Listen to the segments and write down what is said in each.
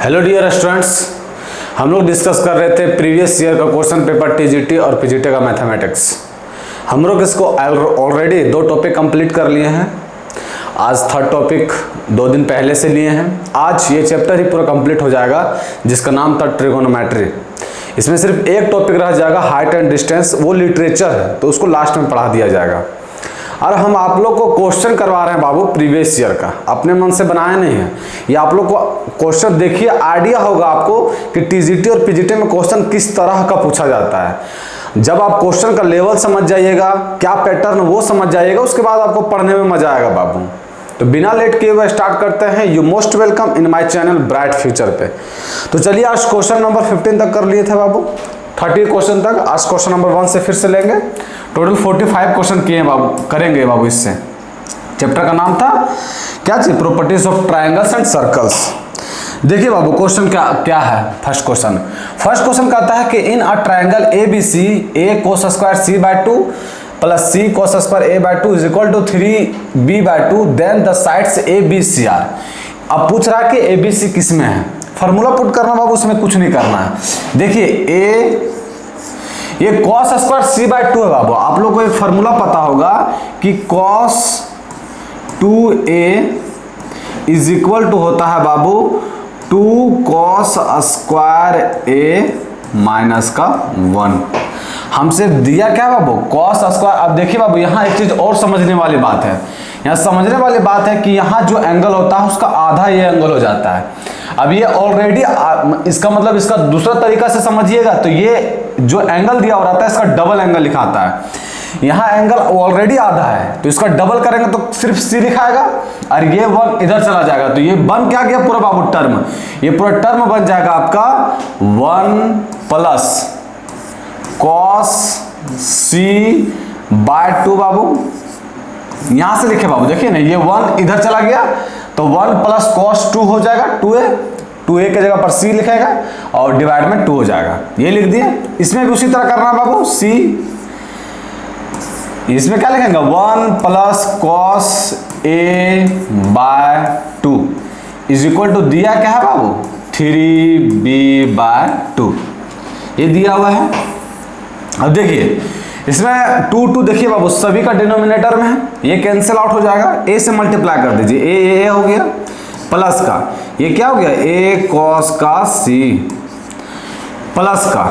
Hello dear students, हम लोग discuss कर रहे थे प्रीवियस ईयर का क्वेश्चन पेपर टीजीटी और पीजीटी का मैथमेटिक्स। हम लोग इसको ऑलरेडी 2 टॉपिक कंप्लीट कर लिए हैं। आज थर्ड टॉपिक 2 दिन पहले से लिए हैं। आज ये चैप्टर ही पूरा कंप्लीट हो जाएगा जिसका नाम था ट्रिगोनोमेट्री। इसमें सिर्फ एक टॉपिक रह जाएगा हाइट एंड डिस्टेंस, वो लिटरेचर है तो उसको लास्ट में पढ़ा दिया जाएगा। और हम आप लोग को क्वेश्चन करवा रहे हैं बाबू प्रीवियस ईयर का, अपने मन से बनाया नहीं है। ये आप लोग को क्वेश्चन देखिए, आइडिया होगा आपको कि टीजीटी और पीजीटी में क्वेश्चन किस तरह का पूछा जाता है। जब आप क्वेश्चन का लेवल समझ जाइएगा, क्या पैटर्न वो समझ जाइएगा, उसके बाद आपको पढ़ने में मजा आएगा बाबू। तो बिना लेट किए हुए स्टार्ट करते हैं। You most welcome in my channel bright future पे। तो चलिए आज क्वेश्चन नंबर 15 तक कर लिए थे बाबू, 30 क्वेश्चन तक। आज क्वेश्चन नंबर 1 से फिर से लेंगे। टोटल 45 क्वेश्चन किए हैं बाबू, करेंगे बाबू। इससे चैप्टर का नाम था क्या चीज, properties of triangles and circles. देखिए बाबू क्वेश्चन क्या है। फर्स्ट क्वेश्चन कहता है कि in a triangle ABC A cos square C/2 plus C cos square A/2 is equal to 3B/2 then the sides ABC are. अब पूछ रहा है कि ABC किस में है। फॉर्मूला पुट करना बाबू, उसमें कुछ नहीं करना है। देखिए ये cos स्क्वायर C/2 है बाबू। आप लोग को एक फॉर्मूला पता होगा कि cos 2A is equal to होता है बाबू 2 cos स्क्वायर A माइनस का 1। हमसे दिया क्या बाबू, cos स्क्वायर। अब देखिए बाबू यहाँ एक चीज और समझने वाली बात है। यहाँ समझने वाली बात है कि यहाँ जो एंगल होता है उसका आधा ये एंगल हो जाता है। अब ये ऑलरेडी इसका मतलब इसका दूसरा तरीका से समझिएगा तो ये जो एंगल दिया हो रहा है इसका डबल एंगल लिखाता है। यहाँ एंगल ऑलरेडी आधा है तो इसका डबल करेंगे तो सिर्फ C लिखाएगा और ये 1 इधर चला जाएगा। तो ये बन क्या गया पूरा बाबू टर्म, ये पूरा टर्म बन जाएगा आपका 1 प्लस cos C/2 बाबू। यहां से लिखे बाबू, देखिए ना ये 1 इधर चला गया तो 1 प्लस cos 2 हो जाएगा 2a के जगह पर C लिखेगा और डिवाइड में 2 हो जाएगा, ये लिख दिए। इसमें भी उसी तरह करना बाबू। C इसमें क्या लिखेंगे 1 plus cos A/2 is equal to दिया क्या है बाबू 3B/2, ये दिया हुआ है। अब देखिए इसमें 2 देखिए बाबू सभी का डिनोमिनेटर में है, ये कैंसिल आउट हो जाएगा। a से मल्टीप्लाई कर दीजिए, a हो गया प्लस का ये क्या हो गया a cos का C प्लस का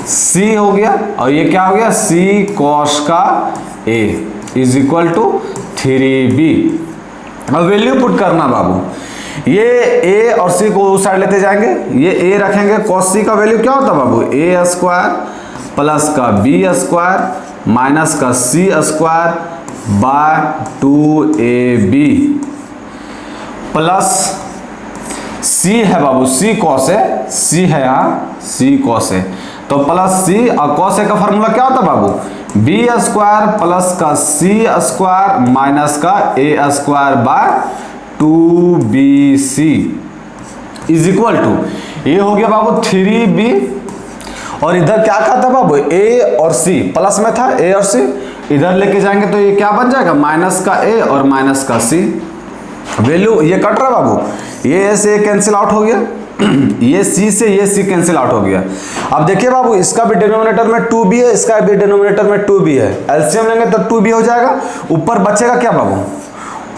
C हो गया और ये क्या हो गया C cos का A is equal to 3B। अब वैल्यू पुट करना बाबू, ये a और C को उस साइड लेते जाएंगे, ये a रखेंगे, cos C का वैल्यू क्या होता है बाबू a स्क्वायर प्लस का B स्क्वायर माइनस का C square by 2AB plus C है बाबू C cos है, C है यहाँ C cos है तो प्लस C और cos का फॉर्मूला क्या होता है बाबू B स्क्वायर प्लस का C स्क्वायर माइनस का A square by 2BC is equal to, ये हो गया बाबू 3B और इधर क्या था बाबू A और C प्लस में था A और C, इधर लेके जाएंगे तो ये क्या बन जाएगा माइनस का A और माइनस का C। वैल्यू ये कट रहा बाबू, ये से कैंसिल आउट हो गया ये C से ये C कैंसिल आउट हो गया। अब देखिए बाबू इसका भी डिनोमिनेटर में 2B है, इसका भी डिनोमिनेटर में 2B है, एलसीएम लेंगे तो 2B हो जाएगा। ऊपर बचेगा क्या बाबू,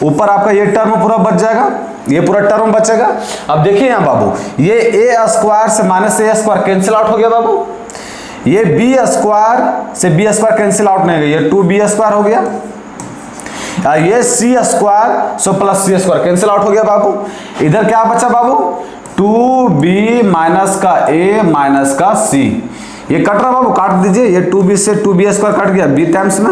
ऊपर आपका ये टर्म पूरा बच जाएगा, ये पूरा टर्म बचेगा। अब देखिए यहाँ बाबू ये a स्क्वायर से minus a square cancel out हो गया बाबू, ये b स्क्वायर से b स्क्वायर कैंसिल आउट नहीं गया, ये 2b स्क्वायर हो गया, ये c square so plus c square cancel out हो गया बाबू। इधर क्या बचा बाबू 2b माइनस का a माइनस का c, ये कट रहा बाबू, काट दीजिए। ये 2b से 2b स्क्वायर कट गया b टाइम्स में,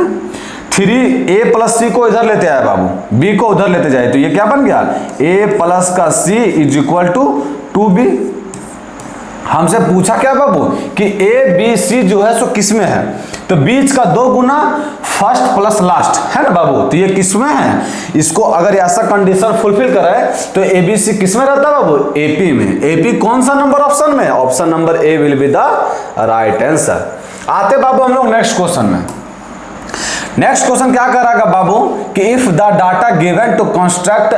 3a प्लस c को इधर लेते आए बाबू, b को उधर लेते जाए तो ये क्या बन गया a प्लस का c is equal to 2b। हमसे पूछा क्या बाबू कि a b c जो है सो किस में है, तो बीच का 2 गुना फर्स्ट प्लस लास्ट है ना बाबू, तो ये किस में है। इसको अगर ऐसा कंडीशन फुलफिल करे तो a b c किस में रहता है बाबू AP में। AP कौन सा नंबर ऑप्शन में, option number A will be the right answer. आते बाबू हम लोग नेक्स्ट क्वेश्चन में। नेक्स्ट क्वेश्चन क्या कर रहा है बाबू कि if the data given to construct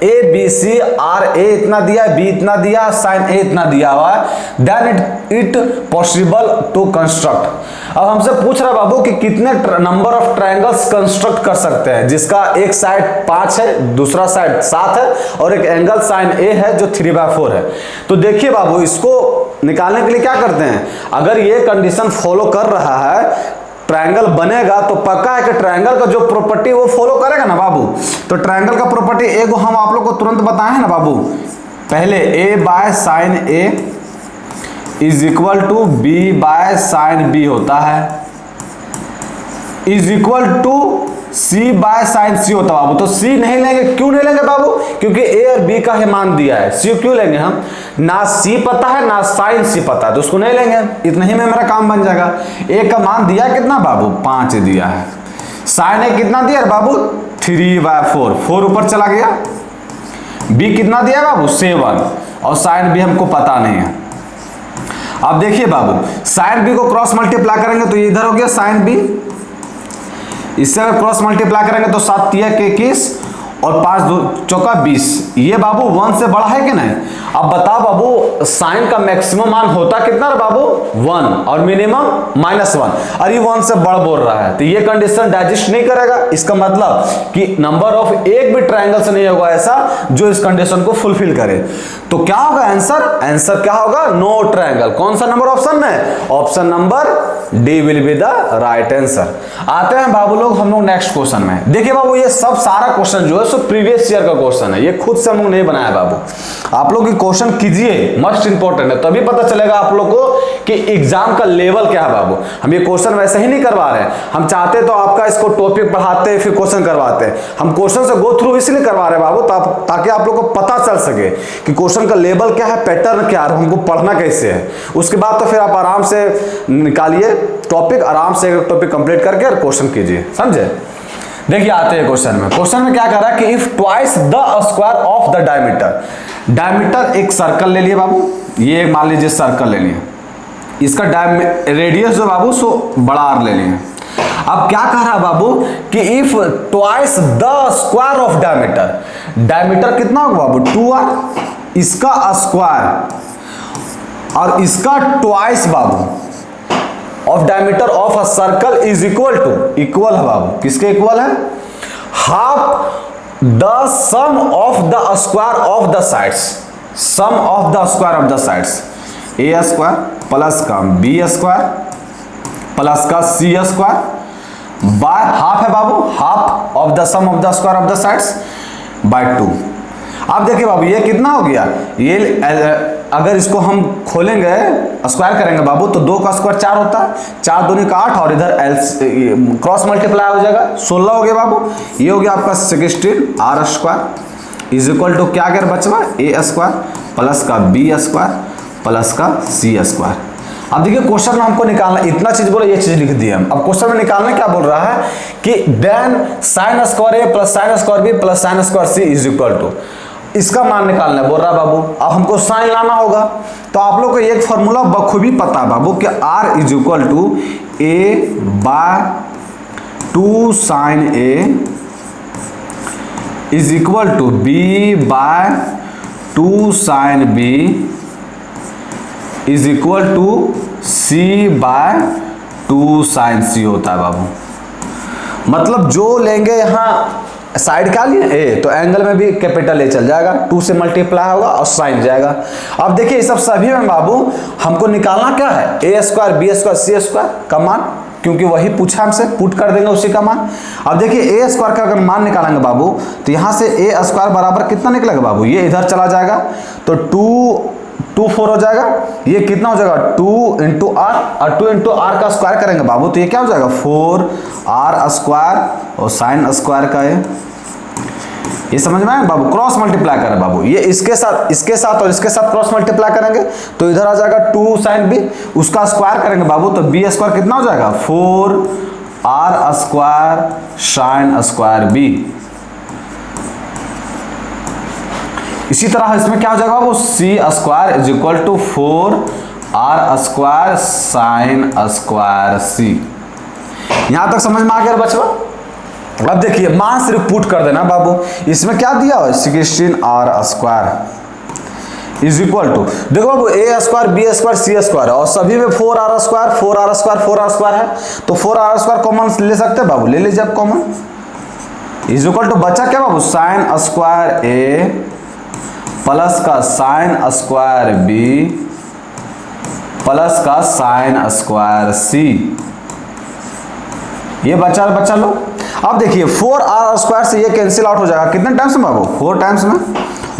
A B C are, A इतना दिया, बी इतना दिया, साइन ए इतना दिया हुआ है, then it possible to construct. अब हमसे पूछ रहा है बाबू कि कितने नंबर ऑफ ट्रायंगल्स कंस्ट्रक्ट कर सकते हैं, जिसका एक साइड 5 है, दूसरा साइड 7 है और एक एंगल साइन ए है जो 3/4 है। तो देखिए बाबू, इसको निकालने के लिए क्या करते हैं, अगर ये कंडीशन फॉलो कर रहा है, ट्रायंगल बनेगा तो पक्का है कि ट्रायंगल का जो प्रॉपर्टी वो फॉलो करेगा ना बाबू। तो ट्रायंगल का प्रॉपर्टी एगो हम आप लोग को तुरंत बताए हैं ना बाबू, पहले a by sine A is equal to B by sine B होता है, is equal to c by sine c होता है बाबू। तो c नहीं लेंगे, क्यों नहीं लेंगे बाबू, क्योंकि a और b का ही मान दिया है, c क्यों लेंगे हम, ना c पता है ना साइन c पता है, तो उसको नहीं लेंगे। इतना ही में मेरा काम बन जाएगा। a का मान दिया कितना बाबू, 5 दिया है, साइन a कितना दिया है बाबू, 3/4, 4 ऊपर चला गया, b कितना दिया है बाबू, 7, और साइन b हमको पता नहीं है। अब देखिए बाबू, साइन b को क्रॉस मल्टीप्लाई करेंगे तो ये इधर हो गया साइन b, इससे अगर क्रॉस मल्टीप्लाई करेंगे तो 7 3 21 और 5 2 चौका 20, ये बाबू 1 से बड़ा है कि नहीं। अब बताओ बाबू, साइन का मैक्सिमम मान होता कितना है बाबू, 1, और मिनिमम -1, और ये 1 से बड़ा बोल रहा है, तो ये कंडीशन डाइजेस्ट नहीं करेगा। इसका मतलब कि नंबर ऑफ एक भी ट्रायंगल से नहीं होगा ऐसा जो इस कंडीशन को फुलफिल करे। तो क्या होगा आंसर, आंसर क्या होगा, नो ट्रायंगल। कौन सा नंबर ऑप्शन में, option number D will be the right answer. आते हैं बाबू लोग हम लोग नेक्स्ट क्वेश्चन में। देखिए बाबू, ये सब सारा क्वेश्चन जो है सो प्रीवियस ईयर का क्वेश्चन है, ये खुद से हम लोग नहीं बनाया बाबू। आप लोग क्वेश्चन कीजिए, मस्ट इंपॉर्टेंट है, तभी पता चलेगा आप लोग को कि एग्जाम का लेवल क्या है बाबू। हम ये क्वेश्चन वैसे ही नहीं करवा रहे हैं, हम चाहते तो आपका इसको टॉपिक पढ़ाते फिर क्वेश्चन करवाते हैं। हम क्वेश्चन से गो थ्रू इसलिए करवा रहे हैं बाबू ताकि आप लोग को पता चल सके कि क्वेश्चन का लेवल क्या है, पैटर्न क्या है, हमको पढ़ना कैसे है। उसके बाद तो फिर आप आराम से निकालिए टॉपिक, आराम से टॉपिक कंप्लीट करके और क्वेश्चन कीजिए, समझे। देखिए आते हैं क्वेश्चन में। क्वेश्चन में क्या कर रहा है कि if twice the square of the diameter, diameter एक सर्कल ले लिए बाबू, ये मान लीजिए सर्कल ले लिए, इसका रेडियस जो बाबू सो बड़ा आर ले लिए। अब क्या कह रहा है बाबू कि if twice the square of diameter, diameter कितना होगा बाबू 2r, इसका स्क्वायर और इसका ट्वाइस बाबू of diameter of a circle is equal to, equal है बाबू, किसके इक्वल है, half the sum of the square of the sides, sum of the square of the sides, A square plus का B square plus का C square by half है बाबू, half of the sum of the square of the sides by 2। अब देखिए बाबू ये कितना हो गया, ये अगर इसको हम खोलेंगे स्क्वायर करेंगे बाबू तो 2 का स्क्वायर 4 होता है, 4 दूनी का 8 और इधर क्रॉस मल्टीप्लाई हो जाएगा 16 हो गया बाबू। ये हो गया आपका 16 R square is equal to क्या अगर बचवा ए स्क्वायर प्लस का बी स्क्वायर प्लस का सी स्क्वायर। अब देखिए क्वेश्चन में हमको निकालना, इतना चीज बोला ये चीज लिख दी हम। अब क्वेश्चन में निकालना क्या बोल रहा है कि then sine square A plus sine square B plus sine square C is equal to, इसका मान निकालना बोल रहा है बाबू। अब हमको साइन लाना होगा, तो आप लोग को एक फॉर्मूला बखूबी पता है बाबू कि r is equal to A by 2 sine A is equal to B by 2 sine B is equal to C by 2 sine C होता है बाबू। मतलब जो लेंगे यहाँ साइड क्या लिए ए, तो एंगल में भी कैपिटल ए चल जाएगा, 2 से मल्टीप्लाई होगा और साइन जाएगा। अब देखिए इस सब सभी में बाबू हमको निकालना क्या है, ए square B square C square का मान, क्योंकि वही पूछा हमसे, पुट कर देंगे उसी का मान। अब देखिए ए स्क्वायर का अगर मान निकालेंगे बाबू तो यहाँ से ए स्क्वायर बराबर कितना निकलेगा बाबू, ये इधर चला जाएगा तो 2 4 हो जाएगा, ये कितना हो जाएगा 2 इंटू आर, और 2 इंटू आर का स्क्वायर करेंगे बाबू तो ये क्या हो जाएगा 4 आर स्क्वायर और साइन स्क्वायर का ये समझ में आया बाबू। क्रॉस मल्टीप्लाई करें बाबू, ये इसके साथ और इसके साथ क्रॉस मल्टीप्लाई करेंगे तो इधर आ जाएगा 2 साइन बी, उसका स्क्वायर करेंगे बाबू तो बी स्क्वायर कितना हो जाएगा 4 R square sine square B. इसी तरह इसमें क्या हो जाएगा वो C square is equal to 4 R square sine square C. यहां तक समझ में आ गया बचवा। अब देखिए मान सिर्फ पुट कर देना बाबू, इसमें क्या दिया हो 16r² इज इक्वल टू, देखो बाबू a² b² c² और सभी में 4r² है, तो 4r² कॉमन ले सकते हैं बाबू, ले लीजिए आप कॉमन। इज इक्वल टू बचा क्या बाबू sin² a प्लस का sin² b प्लस का sin² c, ये बचा लो। अब देखिए 4r² से ये कैंसिल आउट हो जाएगा कितने टाइम्स में बाबू, 4 टाइम्स में।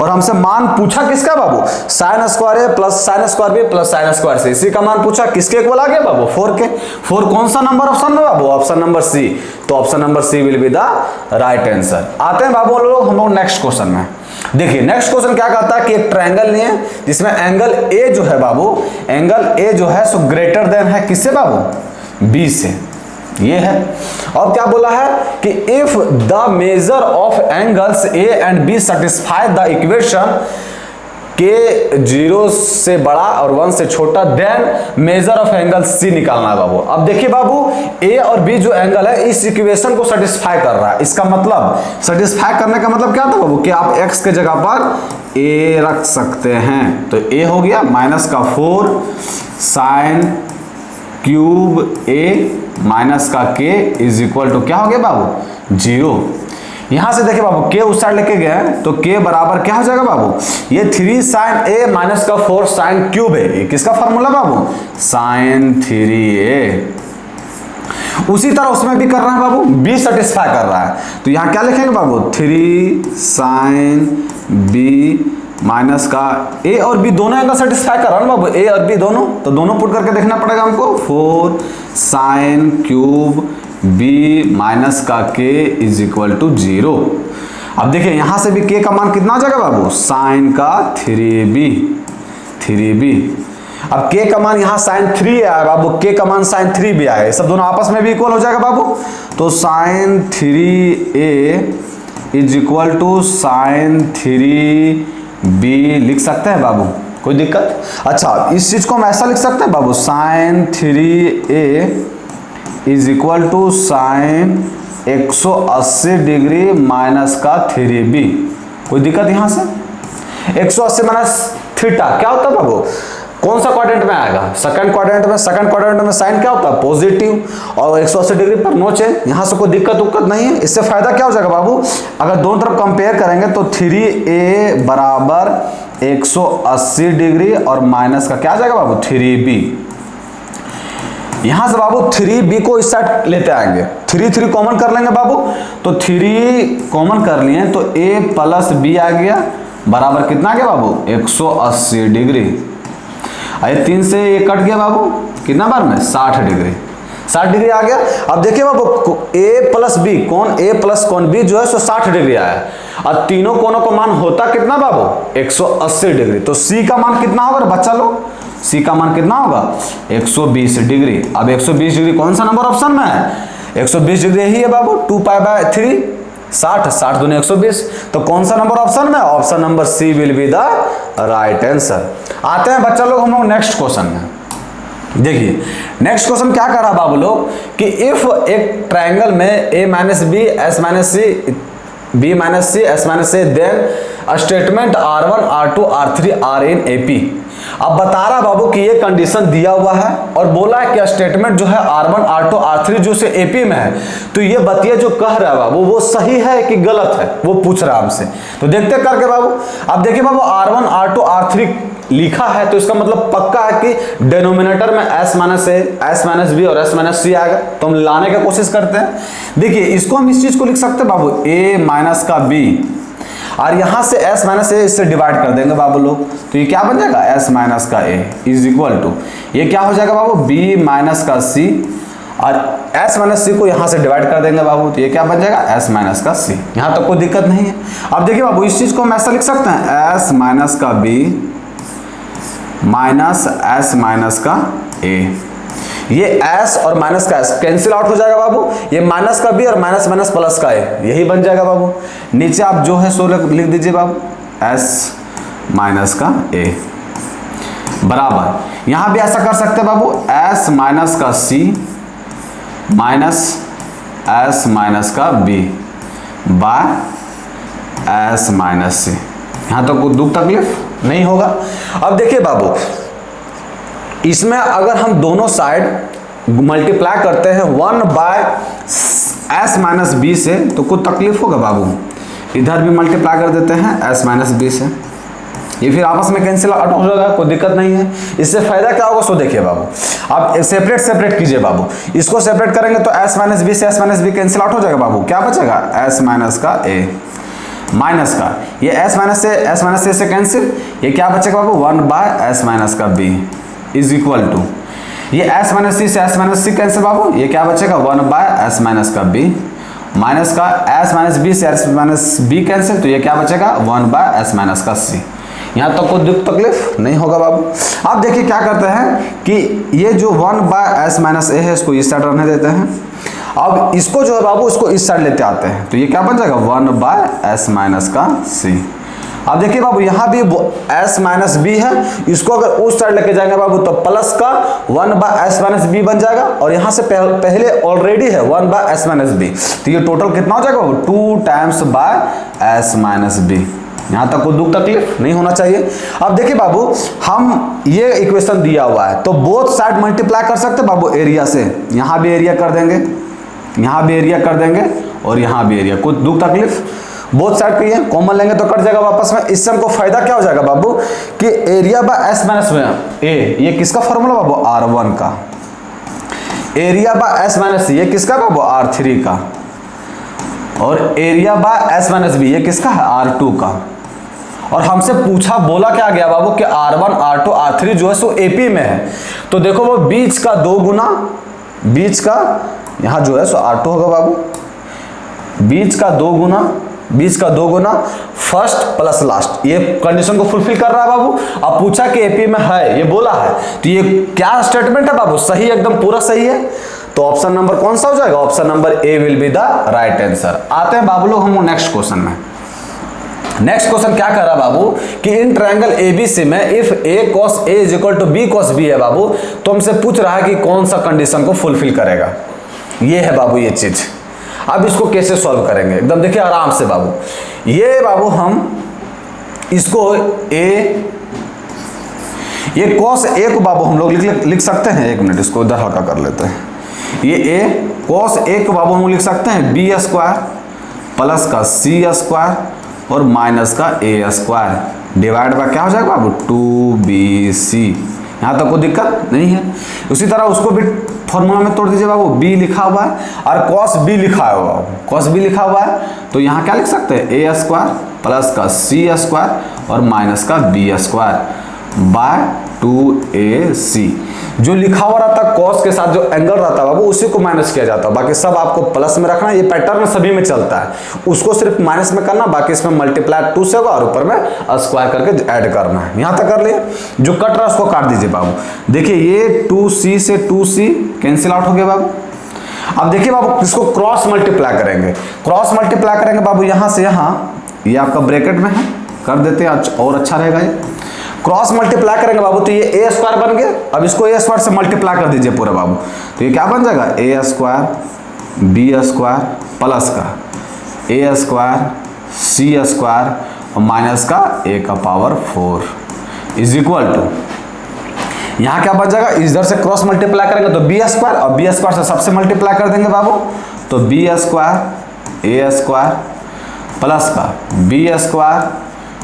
और हमसे मान पूछा किसका बाबू, sin² a plus sin² b plus sin² c, इसी का मान पूछा, किसके इक्वल आ गया बाबू 4 के। 4 कौन सा नंबर ऑप्शन में बाबू, ऑप्शन नंबर सी, तो option number C will be the right answer. आते हैं बाबू हम लोग नेक्स्ट क्वेश्चन में। देखिए नेक्स्ट क्वेश्चन क्या कहता है कि एक ट्रायंगल लिए जिसमें एंगल ए जो है बाबू, एंगल ए जो है सो ग्रेटर देन है किससे बाबू, बी से, ये है। और क्या बोला है कि if the measure of angles A and B satisfy the equation के 0 से बड़ा और 1 से छोटा, then measure of angle C निकालना है बाबू। अब देखिए बाबू ए और बी जो एंगल है इस इक्वेशन को सेटिस्फाई कर रहा है, इसका मतलब सेटिस्फाई करने का मतलब क्या था बाबू कि आप x के जगह पर a रख सकते हैं, तो a हो गया -4 sin³ a माइनस का k इज इक्वल टू क्या हो गया बाबू 0। यहां से देखिए बाबू k उस साइड लेके गए तो k बराबर क्या हो जाएगा बाबू, ये 3 sin a माइनस का 4 sin³ है, ये किसका फॉर्मूला बाबू sin3a। उसी तरह उसमें भी कर रहा है बाबू, b सेटिस्फाई कर रहा है, तो यहां क्या लिखेंगे बाबू 3 sin b माइनस का a और b दोनों एंगल सेटिस्फाई कर रहा है बाबू, a और b दोनों, तो दोनों पुट करके देखना पड़ेगा हमको। 4 sin³ b माइनस का k इज इक्वल टू 0। अब देखिए यहां से भी k का मान कितना आ जाएगा बाबू, sin का 3b। अब k का मान यहां sin3 आया बाबू, k का मान sin3b आया, सब दोनों आपस में भी इक्वल हो जाएगा बाबू, तो sin3a is equal to sin3b लिख सकते हैं बाबू, कोई दिक्कत। अच्छा इस चीज को हम ऐसा लिख सकते हैं बाबू sin3a is equal to sin 180 degree minus का 3b, कोई दिक्कत यहां से। 180 माइनस थीटा क्या होता है बाबू, कौन सा क्वाड्रेंट में आएगा, सेकंड क्वाड्रेंट में। सेकंड क्वाड्रेंट में साइन क्या होता है पॉजिटिव, और 180 डिग्री पर नो चेंज, यहां से कोई दिक्कत उक्कत नहीं है। इससे फायदा क्या हो जाएगा बाबू, अगर दोनों तरफ कंपेयर करेंगे तो 3a बराबर 180 डिग्री और माइनस का क्या आ जाएगा बाबू 3b। यहां से बाबू 3b को इस साइड लेते आएंगे, 3 कॉमन कर लेंगे बाबू, तो 3 कॉमन कर लिए तो a प्लस b आ गया बराबर कितना आ गया बाबू 180 डिग्री। अरे 3 से ये कट गया बाबू कितना बार में 60 डिग्री, 60 डिग्री आ गया। अब देखिए बाबू a प्लस b, कौन a प्लस कौन b जो है सो 60 डिग्री आया, और तीनों कोनों का मान होता कितना बाबू 180 डिग्री, तो c का मान कितना होगा बच्चा लोग, c का मान कितना होगा 120 डिग्री। अब 120 डिग्री कौन सा नंबर ऑप्शन में है, 120 डिग्री यही है बाबू 2π/3 60, 60 दूनी 120, तो कौन सा नंबर ऑप्शन में, option number C will be the right answer. आते हैं बच्चा लोग हम लोग नेक्स्ट क्वेश्चन में। देखिए नेक्स्ट क्वेश्चन क्या कर रहा है बाबू लोग कि इफ एक ट्रायंगल में a minus B s minus C b minus C s minus C then statement r1 r2 r3 r in AP। अब बता रहा बाबू कि ये कंडीशन दिया हुआ है और बोला है कि स्टेटमेंट जो है r1 r2 r3 जो से AP में है, तो ये बतिया जो कह रहा है बाबू वो सही है कि गलत है वो पूछ रहा है हमसे, तो देखते करके बाबू। अब देखिए बाबू r1 r2 r3 लिखा है तो इसका मतलब पक्का है कि डिनोमिनेटर में s minus a s minus b और s माइनस c आएगा, तो हम लाने का कोशिश करते हैं। देखिए इसको हम इस चीज को लिख सकते हैं बाबू a माइनस का b, और यहां से s माइनस a इससे डिवाइड कर देंगे बाबू लोग, तो ये क्या बन जाएगा s माइनस का a इज इक्वल टू ये क्या हो जाएगा बाबू b माइनस का c, और s माइनस c को यहां से डिवाइड कर देंगे बाबू, तो ये क्या बन जाएगा s माइनस का c। यहां तक कोई दिक्कत नहीं है। अब देखिए बाबू इस चीज को हम ऐसा लिख सकते हैं s माइनस का b माइनस s माइनस का a, ये s और माइनस का s कैंसिल आउट हो जाएगा बाबू, ये माइनस का b और माइनस माइनस प्लस का a यही बन जाएगा बाबू। नीचे आप जो है सो लिख दीजिए बाबू s माइनस का a बराबर, यहां भी ऐसा कर सकते हैं बाबू s माइनस का c माइनस एस माइनस का बी बाय एस माइनस सी। यहाँ तक कोई दुख तकलीफ नहीं होगा। अब देखिए बाबू, इसमें अगर हम दोनों साइड मल्टीप्लाई करते हैं 1 बाय एस माइनस बी से तो कोई तकलीफ होगा बाबू? इधर भी मल्टीप्लाई कर देते हैं एस माइनस बी से, ये फिर आपस में कैंसिल आउट हो जाएगा, कोई दिक्कत नहीं है। इससे फायदा क्या होगा सो देखिए बाबू, आप सेपरेट सेपरेट कीजिए बाबू। इसको सेपरेट करेंगे तो एस माइनस बी से S minus B cancel out हो जाएगा बाबू। क्या बचेगा? एस माइनस का ए माइनस का ये एस माइनस से कैंसिल, ये क्या बचेगा बाबू? 1 बाय एस माइनस का बी इज इक्वल टू ये एस माइनस सी से एस माइनस सी कैंसिल बाबू, ये क्या बचेगा? 1 बाय एस माइनस का बी माइनस का एस माइनस बी से एस माइनस बी कैंसिल, तो ये क्या बचेगा? 1 बाय एस माइनस का सी। यहाँ तक कोई दुख तकलीफ नहीं होगा बाबू। अब देखिए क्या करते हैं कि ये जो 1 बाय एस माइनस ए है इसको इस साइड रहने देते हैं। अब इसको जो है बाबू इसको इस साइड लेते आते हैं, तो ये क्या बन जाएगा? 1 बाय एस माइनस का सी। अब देखिए बाबू यहाँ भी एस माइनस बी है, इसको अगर उस साइड लेके जाएंगे बाबू तो प्लस का 1 बाय एस माइनस बी बन जाएगा, और यहाँ से पहले ऑलरेडी है 1 बाय एस माइनस बी, तो ये टोटल कितना हो जाएगा बाबू? 2 times by S minus B. यहाँ तक कोई दुख तकलीफ नहीं होना चाहिए। अब देखिए बाबू, हम ये इक्वेशन दिया हुआ है तो बोथ साइड मल्टीप्लाई कर सकते हैं बाबू एरिया से। यहाँ भी एरिया कर देंगे, यहाँ भी एरिया कर देंगे, और यहाँ भी एरिया, कोई दुख तकलीफ बोथ साइड की है, कॉमन लेंगे तो कट जाएगा वापस में। इससे हमको फायदा क्या हो जाएगा बाबू कि एरिया बाय एस माइनस में ए, ये किसका फॉर्मूला बाबू? R1 का। Area by S minus C ये किसका बाबू? R3 का। और area by S minus B ये किसका है? R2 का। और हमसे पूछा बोला क्या गया बाबू कि R1 R2 R3 जो है सो एपी में है, तो देखो वो बीच का 2 गुना, बीच का यहाँ जो है सो R2 होगा बाबू, बीच का 2 गुना फर्स्ट प्लस लास्ट, ये कंडीशन को फुलफिल कर रहा है बाबू। अब पूछा कि एपी में है, ये बोला है, तो ये क्या स्टेटमेंट है बाबू? सही, एकदम पूरा सही है। तो ऑप्शन नंबर कौन सा हो जाएगा? Option number A will be the right answer. आते हैं बाबू लोग हम नेक्स्ट क्वेश्चन में। नेक्स्ट क्वेश्चन क्या कर रहा है बाबू कि इन ट्रायंगल एबीसी में if A cos A is equal to B cos B है बाबू, तो हमसे पूछ रहा है कि कौन सा कंडीशन को फुलफिल करेगा। ये है बाबू ये चीज। अब इसको कैसे सॉल्व करेंगे? एकदम देखिए आराम से बाबू। ये बाबू हम इसको ये कॉस ए को बाबू हम लोग लिख सकते हैं, एक मिनट इसको इधर हल्का कर लेते हैं। ये ए कॉस ए को बाबू हम लिख सकते हैं बी स्क्वायर प्लस का सी स्क्वायर और माइनस का ए स्क्वायर डिवाइड बाय क्या हो जाएगा बाबू? 2bc। यहाँ तक कोई दिक्कत नहीं है। उसी तरह उसको भी फॉर्मूला में तोड़ दीजिए बाबू। बी लिखा हुआ है और कॉस बी लिखा हुआ है, कॉस बी लिखा हुआ है, तो यहाँ क्या लिख सकते हैं? ए स्क्वायर प्लस का सी स्क्वायर और माइनस का बी स्क्वायर बाय 2ac। जो लिखा हुआ रहता है कॉस के साथ जो एंगल रहता है बाबू उसी को माइनस किया जाता है, बाकी सब आपको प्लस में रखना। ये पैटर्न सभी में चलता है, उसको सिर्फ माइनस में करना, बाकी इसमें मल्टीप्लाई 2 से होगा और ऊपर में स्क्वायर करके ऐड करना है। यहाँ तक कर लिए। जो कट रहा है उसको काट दीजिए बाबू। देखिए ये 2c से 2c कैंसिल आउट हो गया बाबू। अब देखिए बाबू इसको क्रॉस मल्टीप्लाई करेंगे, क्रॉस मल्टीप्लाई करेंगे बाबू यहाँ से यहाँ, ये आपका ब्रैकेट में है, कर देते हैं और अच्छा रहेगा। ये क्रॉस मल्टीप्लाई करेंगे बाबू तो ये ए स्क्वायर बन गया। अब इसको ए स्क्वायर से मल्टीप्लाई कर दीजिए पूरा बाबू, तो ये क्या बन जाएगा? ए स्क्वायर बी स्क्वायर प्लस का ए स्क्वायर सी स्क्वायर और माइनस का ए का पावर 4 इज इक्वल टू, यहाँ क्या बन जाएगा? इधर से क्रॉस मल्टीप्लाई करेंगे तो बी स्क्वायर और बी स्क्वायर से सबसे मल्टीप्लाई कर देंगे बाबू, तो B square A square plus का बी स्क्वायर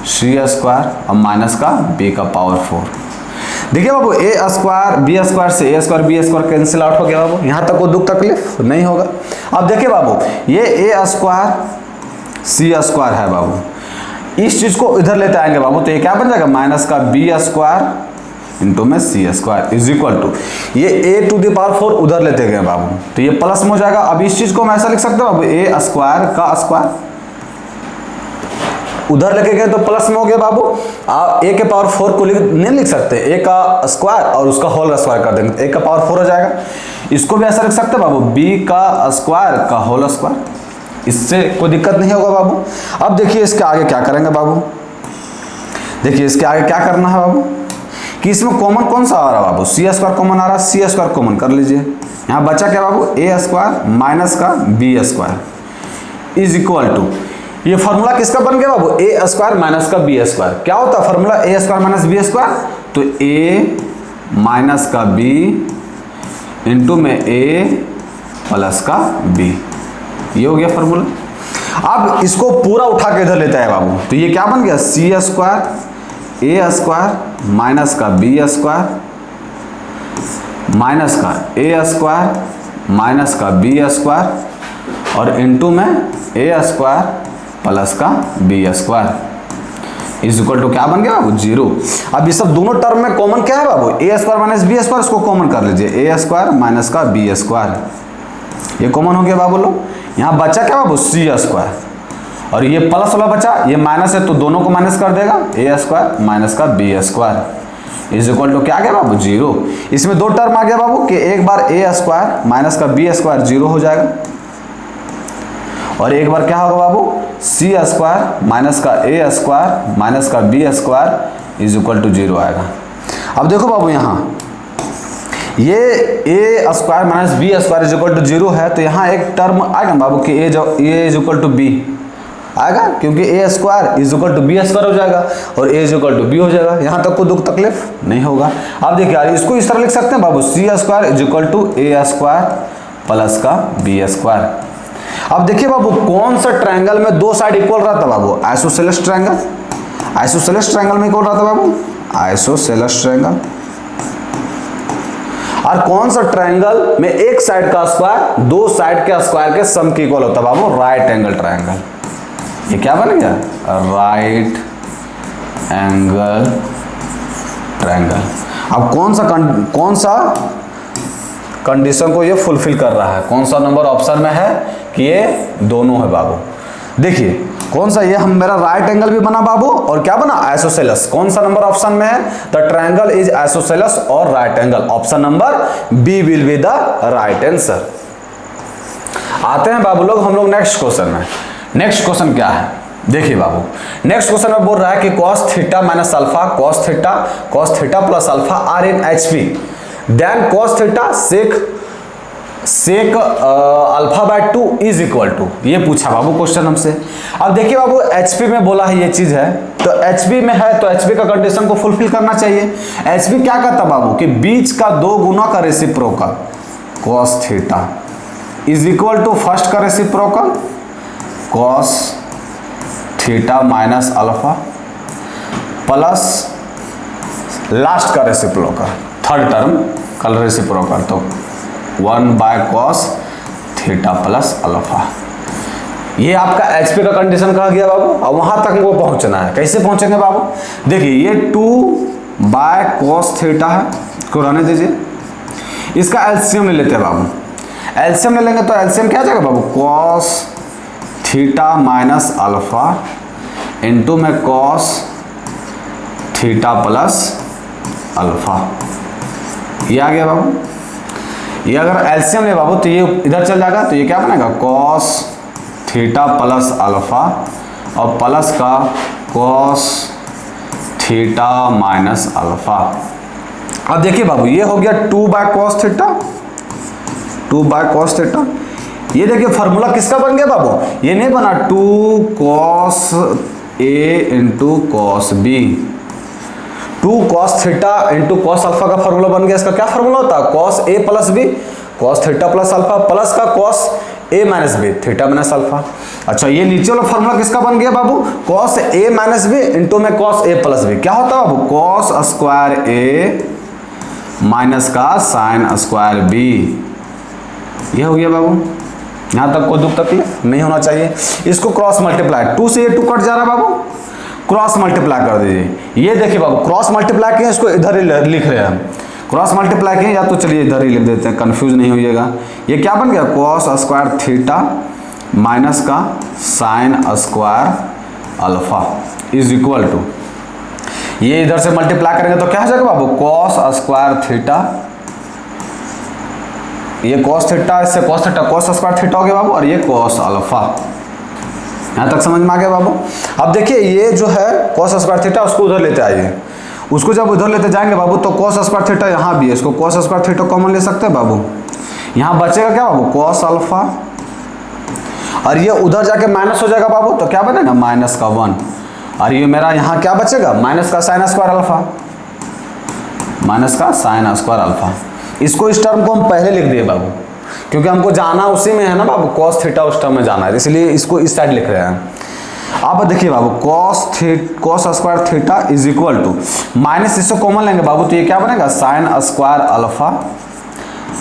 सी स्क्वायर और माइनस का बी का पावर 4। देखिए बाबू ए स्क्वायर बी स्क्वायर से A square B square cancel out हो गया बाबू। यहाँ तक कोई दुख तकलीफ नहीं होगा। अब देखिए बाबू ये ए स्क्वायर सी स्क्वायर है बाबू, इस चीज को इधर लेते आएंगे बाबू तो ये क्या बन जाएगा? माइनस का बी स्क्वायर इंटू में सी स्क्वायर इज इक्वल टू ये ए टू द पावर 4 उधर लेते गए बाबू, तो ये प्लस में हो जाएगा। अब इस चीज को हम ऐसा लिख सकते हैं बाबू ए स्क्वायर का स्क्वायर उधर लेके गए तो प्लस में हो गया बाबू। आप ए के पावर 4 को नहीं लिख सकते, ए का स्क्वायर और उसका होल स्क्वायर कर देंगे, ए का पावर 4 हो जाएगा। इसको भी ऐसा लिख सकते हैं बाबू बी का स्क्वायर का होल स्क्वायर, इससे कोई दिक्कत नहीं होगा बाबू। अब देखिए इसके आगे क्या करेंगे बाबू, देखिए इसके आगे क्या करना है बाबू, कि इसमें कॉमन कौन सा आ रहा है बाबू, सी स्क्वायर कॉमन आ रहा है, सी स्क्वायर कॉमन कर लीजिए। यहाँ बचा क्या बाबू, ए स्क्वायर माइनस का B square is equal to, ये फॉर्मूला किसका बन गया बाबू, ए स्क्वायर माइनस का बी स्क्वायर। क्या होता है formula, A square minus B square, तो ए माइनस का बी इंटू में ए प्लस का बी, ये हो गया फॉर्मूला। अब इसको पूरा उठा के इधर लेता है बाबू, तो ये क्या बन गया, C square A square minus का बी स्क्वायर माइनस का ए स्क्वायर माइनस का बी स्क्वायर और इंटू में ए स्क्वायर प्लस का B square is equal to क्या बन गया बाबू, 0। अब ये सब दोनों टर्म में कॉमन क्या है बाबू, A square minus B square, इसको कॉमन कर लीजिए, ए स्क्वायर माइनस का बी स्क्वायर, ये कॉमन हो गया बाबू लोग। यहाँ बचा क्या बाबू, सी स्क्वायर और ये प्लस वाला बचा, ये माइनस है तो दोनों को माइनस कर देगा, ए स्क्वायर माइनस का B square is equal to क्या आ गया बाबू, 0। इसमें दो टर्म आ गया बाबू कि एक बार ए स्क्वायर माइनस का बी स्क्वायर 0 हो जाएगा और एक बार क्या होगा बाबू, सी स्क्वायर माइनस का ए स्क्वायर माइनस का B square is equal to 0 आएगा। अब देखो बाबू यहाँ ये A square minus B square is equal to 0 है, तो यहाँ एक टर्म आएगा बाबू कि A is equal to B आएगा, क्योंकि A square is equal to B square हो जाएगा और A is equal to B हो जाएगा। यहाँ तक कोई दुख तकलीफ नहीं होगा। अब देखिए यार इसको इस तरह लिख सकते हैं बाबू, C square is equal to A square plus का बी स्क्वायर। अब देखिए बाबू कौन सा ट्रायंगल में दो साइड इक्वल रहता है बाबू, आइसोसेलेस ट्रायंगल। आइसोसेलेस ट्रायंगल में इक्वल रहता है बाबू, आइसोसेलेस ट्रायंगल। और कौन सा ट्रायंगल में एक साइड का स्क्वायर दो साइड के स्क्वायर के सम के इक्वल होता है बाबू, राइट एंगल ट्रायंगल। ये क्या बन गया, राइट एंगल ट्रायंगल। अब कौन सा कंडीशन को ये फुलफिल कर रहा है, कौन सा नंबर ऑप्शन में है कि ये दोनों है बाबू। देखिए कौन सा, ये हम मेरा राइट एंगल भी बना बाबू और क्या बना, आइसोसेलेस। कौन सा नंबर ऑप्शन में है, द ट्रायंगल इज आइसोसेलेस और right angle. Option number B will be the right answer. आते हैं बाबू लोग हम लोग नेक्स्ट क्वेश्चन में। नेक्स्ट क्वेश्चन क्या है, देखिए बाबू नेक्स्ट क्वेश्चन में बोल रहा है कि cos theta minus alpha cos theta plus alpha are in HP, then cos theta sec alpha by 2 is equal to, ये पूछा बाबू क्वेश्चन हमसे। अब देखिए बाबू HP में बोला है ये चीज है, तो HP में है तो HP का कंडीशन को फुलफिल करना चाहिए। HP क्या कहता बाबू कि बीच का दो गुना का reciprocal cos theta is equal to first का reciprocal cos theta minus alpha plus last का रेसिप्रोकल, थर्ड टर्म का रेसिप्रोकल, तो 1 by cos theta plus alpha. ये आपका HP का कंडीशन कहा गया बाबू। अब वहां तक वो पहुंचना है, कैसे पहुंचेंगे बाबू, देखिए ये 2 बाय cos थीटा है, इसको रहने दीजिए। इसका एलसीएम ले लेते हैं बाबू। एलसीएम ले लेंगे तो एलसीएम क्या आ जाएगा बाबू, cos theta minus alpha into में cos थीटा प्लस अल्फा, ये आ गया बाबू। ये अगर एलसीएम ले बाबू तो ये इधर चल जाएगा, तो ये क्या बनेगा cos थीटा प्लस अल्फा और प्लस का cos थीटा माइनस अल्फा। अब देखिए बाबू ये हो गया 2 by cos theta, 2 by cos theta. ये देखिए फॉर्मूला किसका बन गया बाबू, ये नहीं बना 2 cos A into cos B, 2 cos theta into cos alpha का फॉर्मूला बन गया। इसका क्या फॉर्मूला होता है, cos A plus B cos theta plus alpha plus का cos A minus B theta minus alpha. अच्छा ये नीचे वाला फॉर्मूला किसका बन गया बाबू, cos A minus B into में cos A प्लस B, क्या होता है बाबू, cos स्क्वायर A माइनस का साइन स्क्वायर B, ये हो गया बाबू। यहाँ तक कोई दुख तकलीफ नहीं होना चाहिए। इसको क्रॉस मल्टीप्लाई, 2 से ये 2 कट जा रहा है बाबू, क्रॉस मल्टीप्लाई कर दीजिए। ये देखिए बाबू क्रॉस मल्टीप्लाई किए, इसको इधर ही लिख रहे हैं हम, क्रॉस मल्टीप्लाई किए, या तो चलिए इधर ही लिख देते हैं, कंफ्यूज नहीं होइएगा। ये क्या बन गया, cos स्क्वायर थीटा माइनस का sine square alpha is equal to, ये इधर से मल्टीप्लाई करेंगे तो क्या हो जाएगा बाबू, cos स्क्वायर थीटा, ये cos थीटा, इससे cos theta cos square theta हो गया बाबू, और ये cos अल्फा। यहाँ तक समझ में आ गया बाबू। अब देखिए ये जो है cos स्क्वायर थीटा उसको उधर लेते आइए, उसको जब उधर लेते जाएंगे बाबू तो कॉस स्क्वायर थीटा यहाँ भी है, इसको कॉस स्क्वायर थीटा कॉमन ले सकते हैं बाबू। यहाँ बचेगा क्या बाबू, कॉस अल्फा, और ये उधर जाके माइनस हो जाएगा बाबू, तो क्या बनेगा माइनस का 1, और ये मेरा यहाँ क्या बचेगा माइनस का साइन स्क्वायर अल्फा, माइनस का साइन स्क्वायर अल्फा। इसको इस टर्म को हम पहले लिख दिए बाबू, क्योंकि हमको जाना उसी में है ना बाबू, कॉस थीटा उस टर्म में जाना है, इसलिए इसको इस साइड लिख रहे हैं। अब देखिए बाबू cos square theta is equal to minus, इससे कॉमन लेंगे बाबू तो ये क्या बनेगा साइन स्क्वायर अल्फा,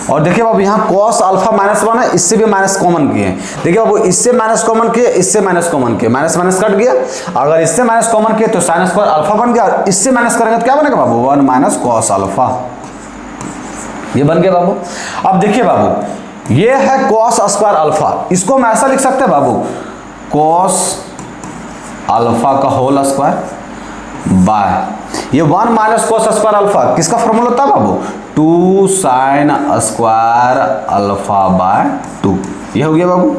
और देखिए बाबू यहाँ कॉस अल्फा माइनस 1 है, इससे भी माइनस कॉमन किए। देखिए बाबू इससे माइनस कॉमन किए, इससे माइनस कॉमन किए, माइनस माइनस कट गया। अगर इससे माइनस कॉमन किए तो साइन स्क्वायर अल्फा बन गया, और इससे माइनस करेंगे तो क्या बनेगा बाबू 1 माइनस कॉस अल्फा, ये बन गया बाबू। अब देखिए बाबू ये है कॉस स्क्वायर अल्फा, इसको हम ऐसा लिख सकते हैं बाबू कॉस अल्फा का होल स्क्वायर बाय ये 1 माइनस कॉस स्क्वायर अल्फा, किसका फॉर्मूला होता है बाबू 2 साइन स्क्वायर अल्फा बाय 2, ये हो गया बाबू।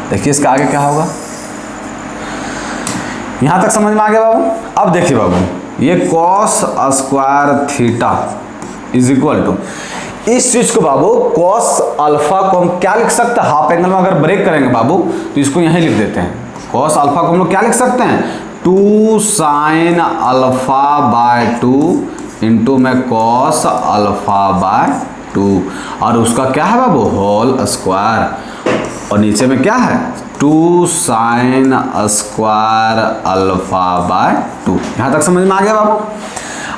देखिए इसका आगे क्या होगा, यहां तक समझ में आ गया बाबू। अब देखिए बाबू ये cos square theta is equal to, इस चीज को बाबू कॉस अल्फा को हम क्या लिख सकते हैं, हाफ एंगल में अगर ब्रेक करेंगे बाबू तो इसको यहीं लिख देते हैं, कॉस अल्फा को हम लोग क्या लिख सकते हैं 2 साइन अल्फा बाय 2 इंटू में कॉस अल्फा बाय 2, और उसका क्या है बाबू होल स्क्वायर, और नीचे में क्या है 2 साइन स्क्वायर अल्फा बाय 2। यहां तक समझ में आ गया बाबू।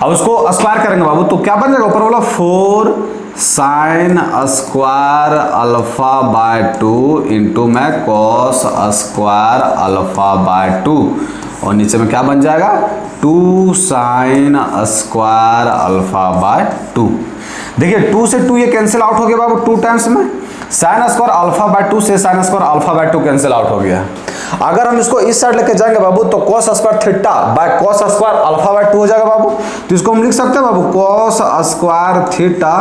अब उसको स्क्वायर करेंगे बाबू तो क्या बन जाएगा, ऊपर वाला 4 sign square alpha by 2 into में कॉस स्क्वायर अल्फा बाय 2, और नीचे में क्या बन जाएगा 2 साइन स्क्वायर अल्फा बाय 2। देखिए 2 से 2 ये कैंसिल आउट हो गया बाबू 2 टाइम्स में, साइन स्क्वायर अल्फा बाय 2 से sign square alpha by 2 cancel out हो गया। अगर हम इसको इस साइड लेके जाएंगे बाबू तो cos square theta by cos square alpha by 2 हो जाएगा बाबू, तो इसको हम लिख सकते हैं बाबू कॉस स्क्वायर थीटा,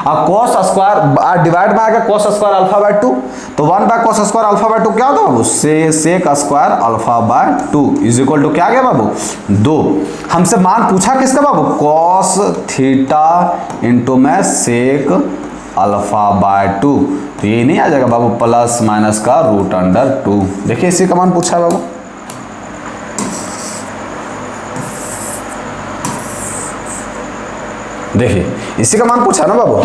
और कॉस स्क्वायर डिवाइड में आएगा कॉस स्क्वायर अल्फा बाय 2, तो 1 by cos square alpha by 2 क्या होगा बाबू sec square alpha by 2 is equal to क्या आ गया बाबू 2। हमसे मान पूछा किसका बाबू कॉस थीटा इंटू में सेक अल्फा बाय 2, तो ये नहीं आ जाएगा बाबू प्लस माइनस का रूट अंडर 2। देखिए इसी का मान पूछा है बाबू, देखिए इसी का मान पूछा ना बाबू,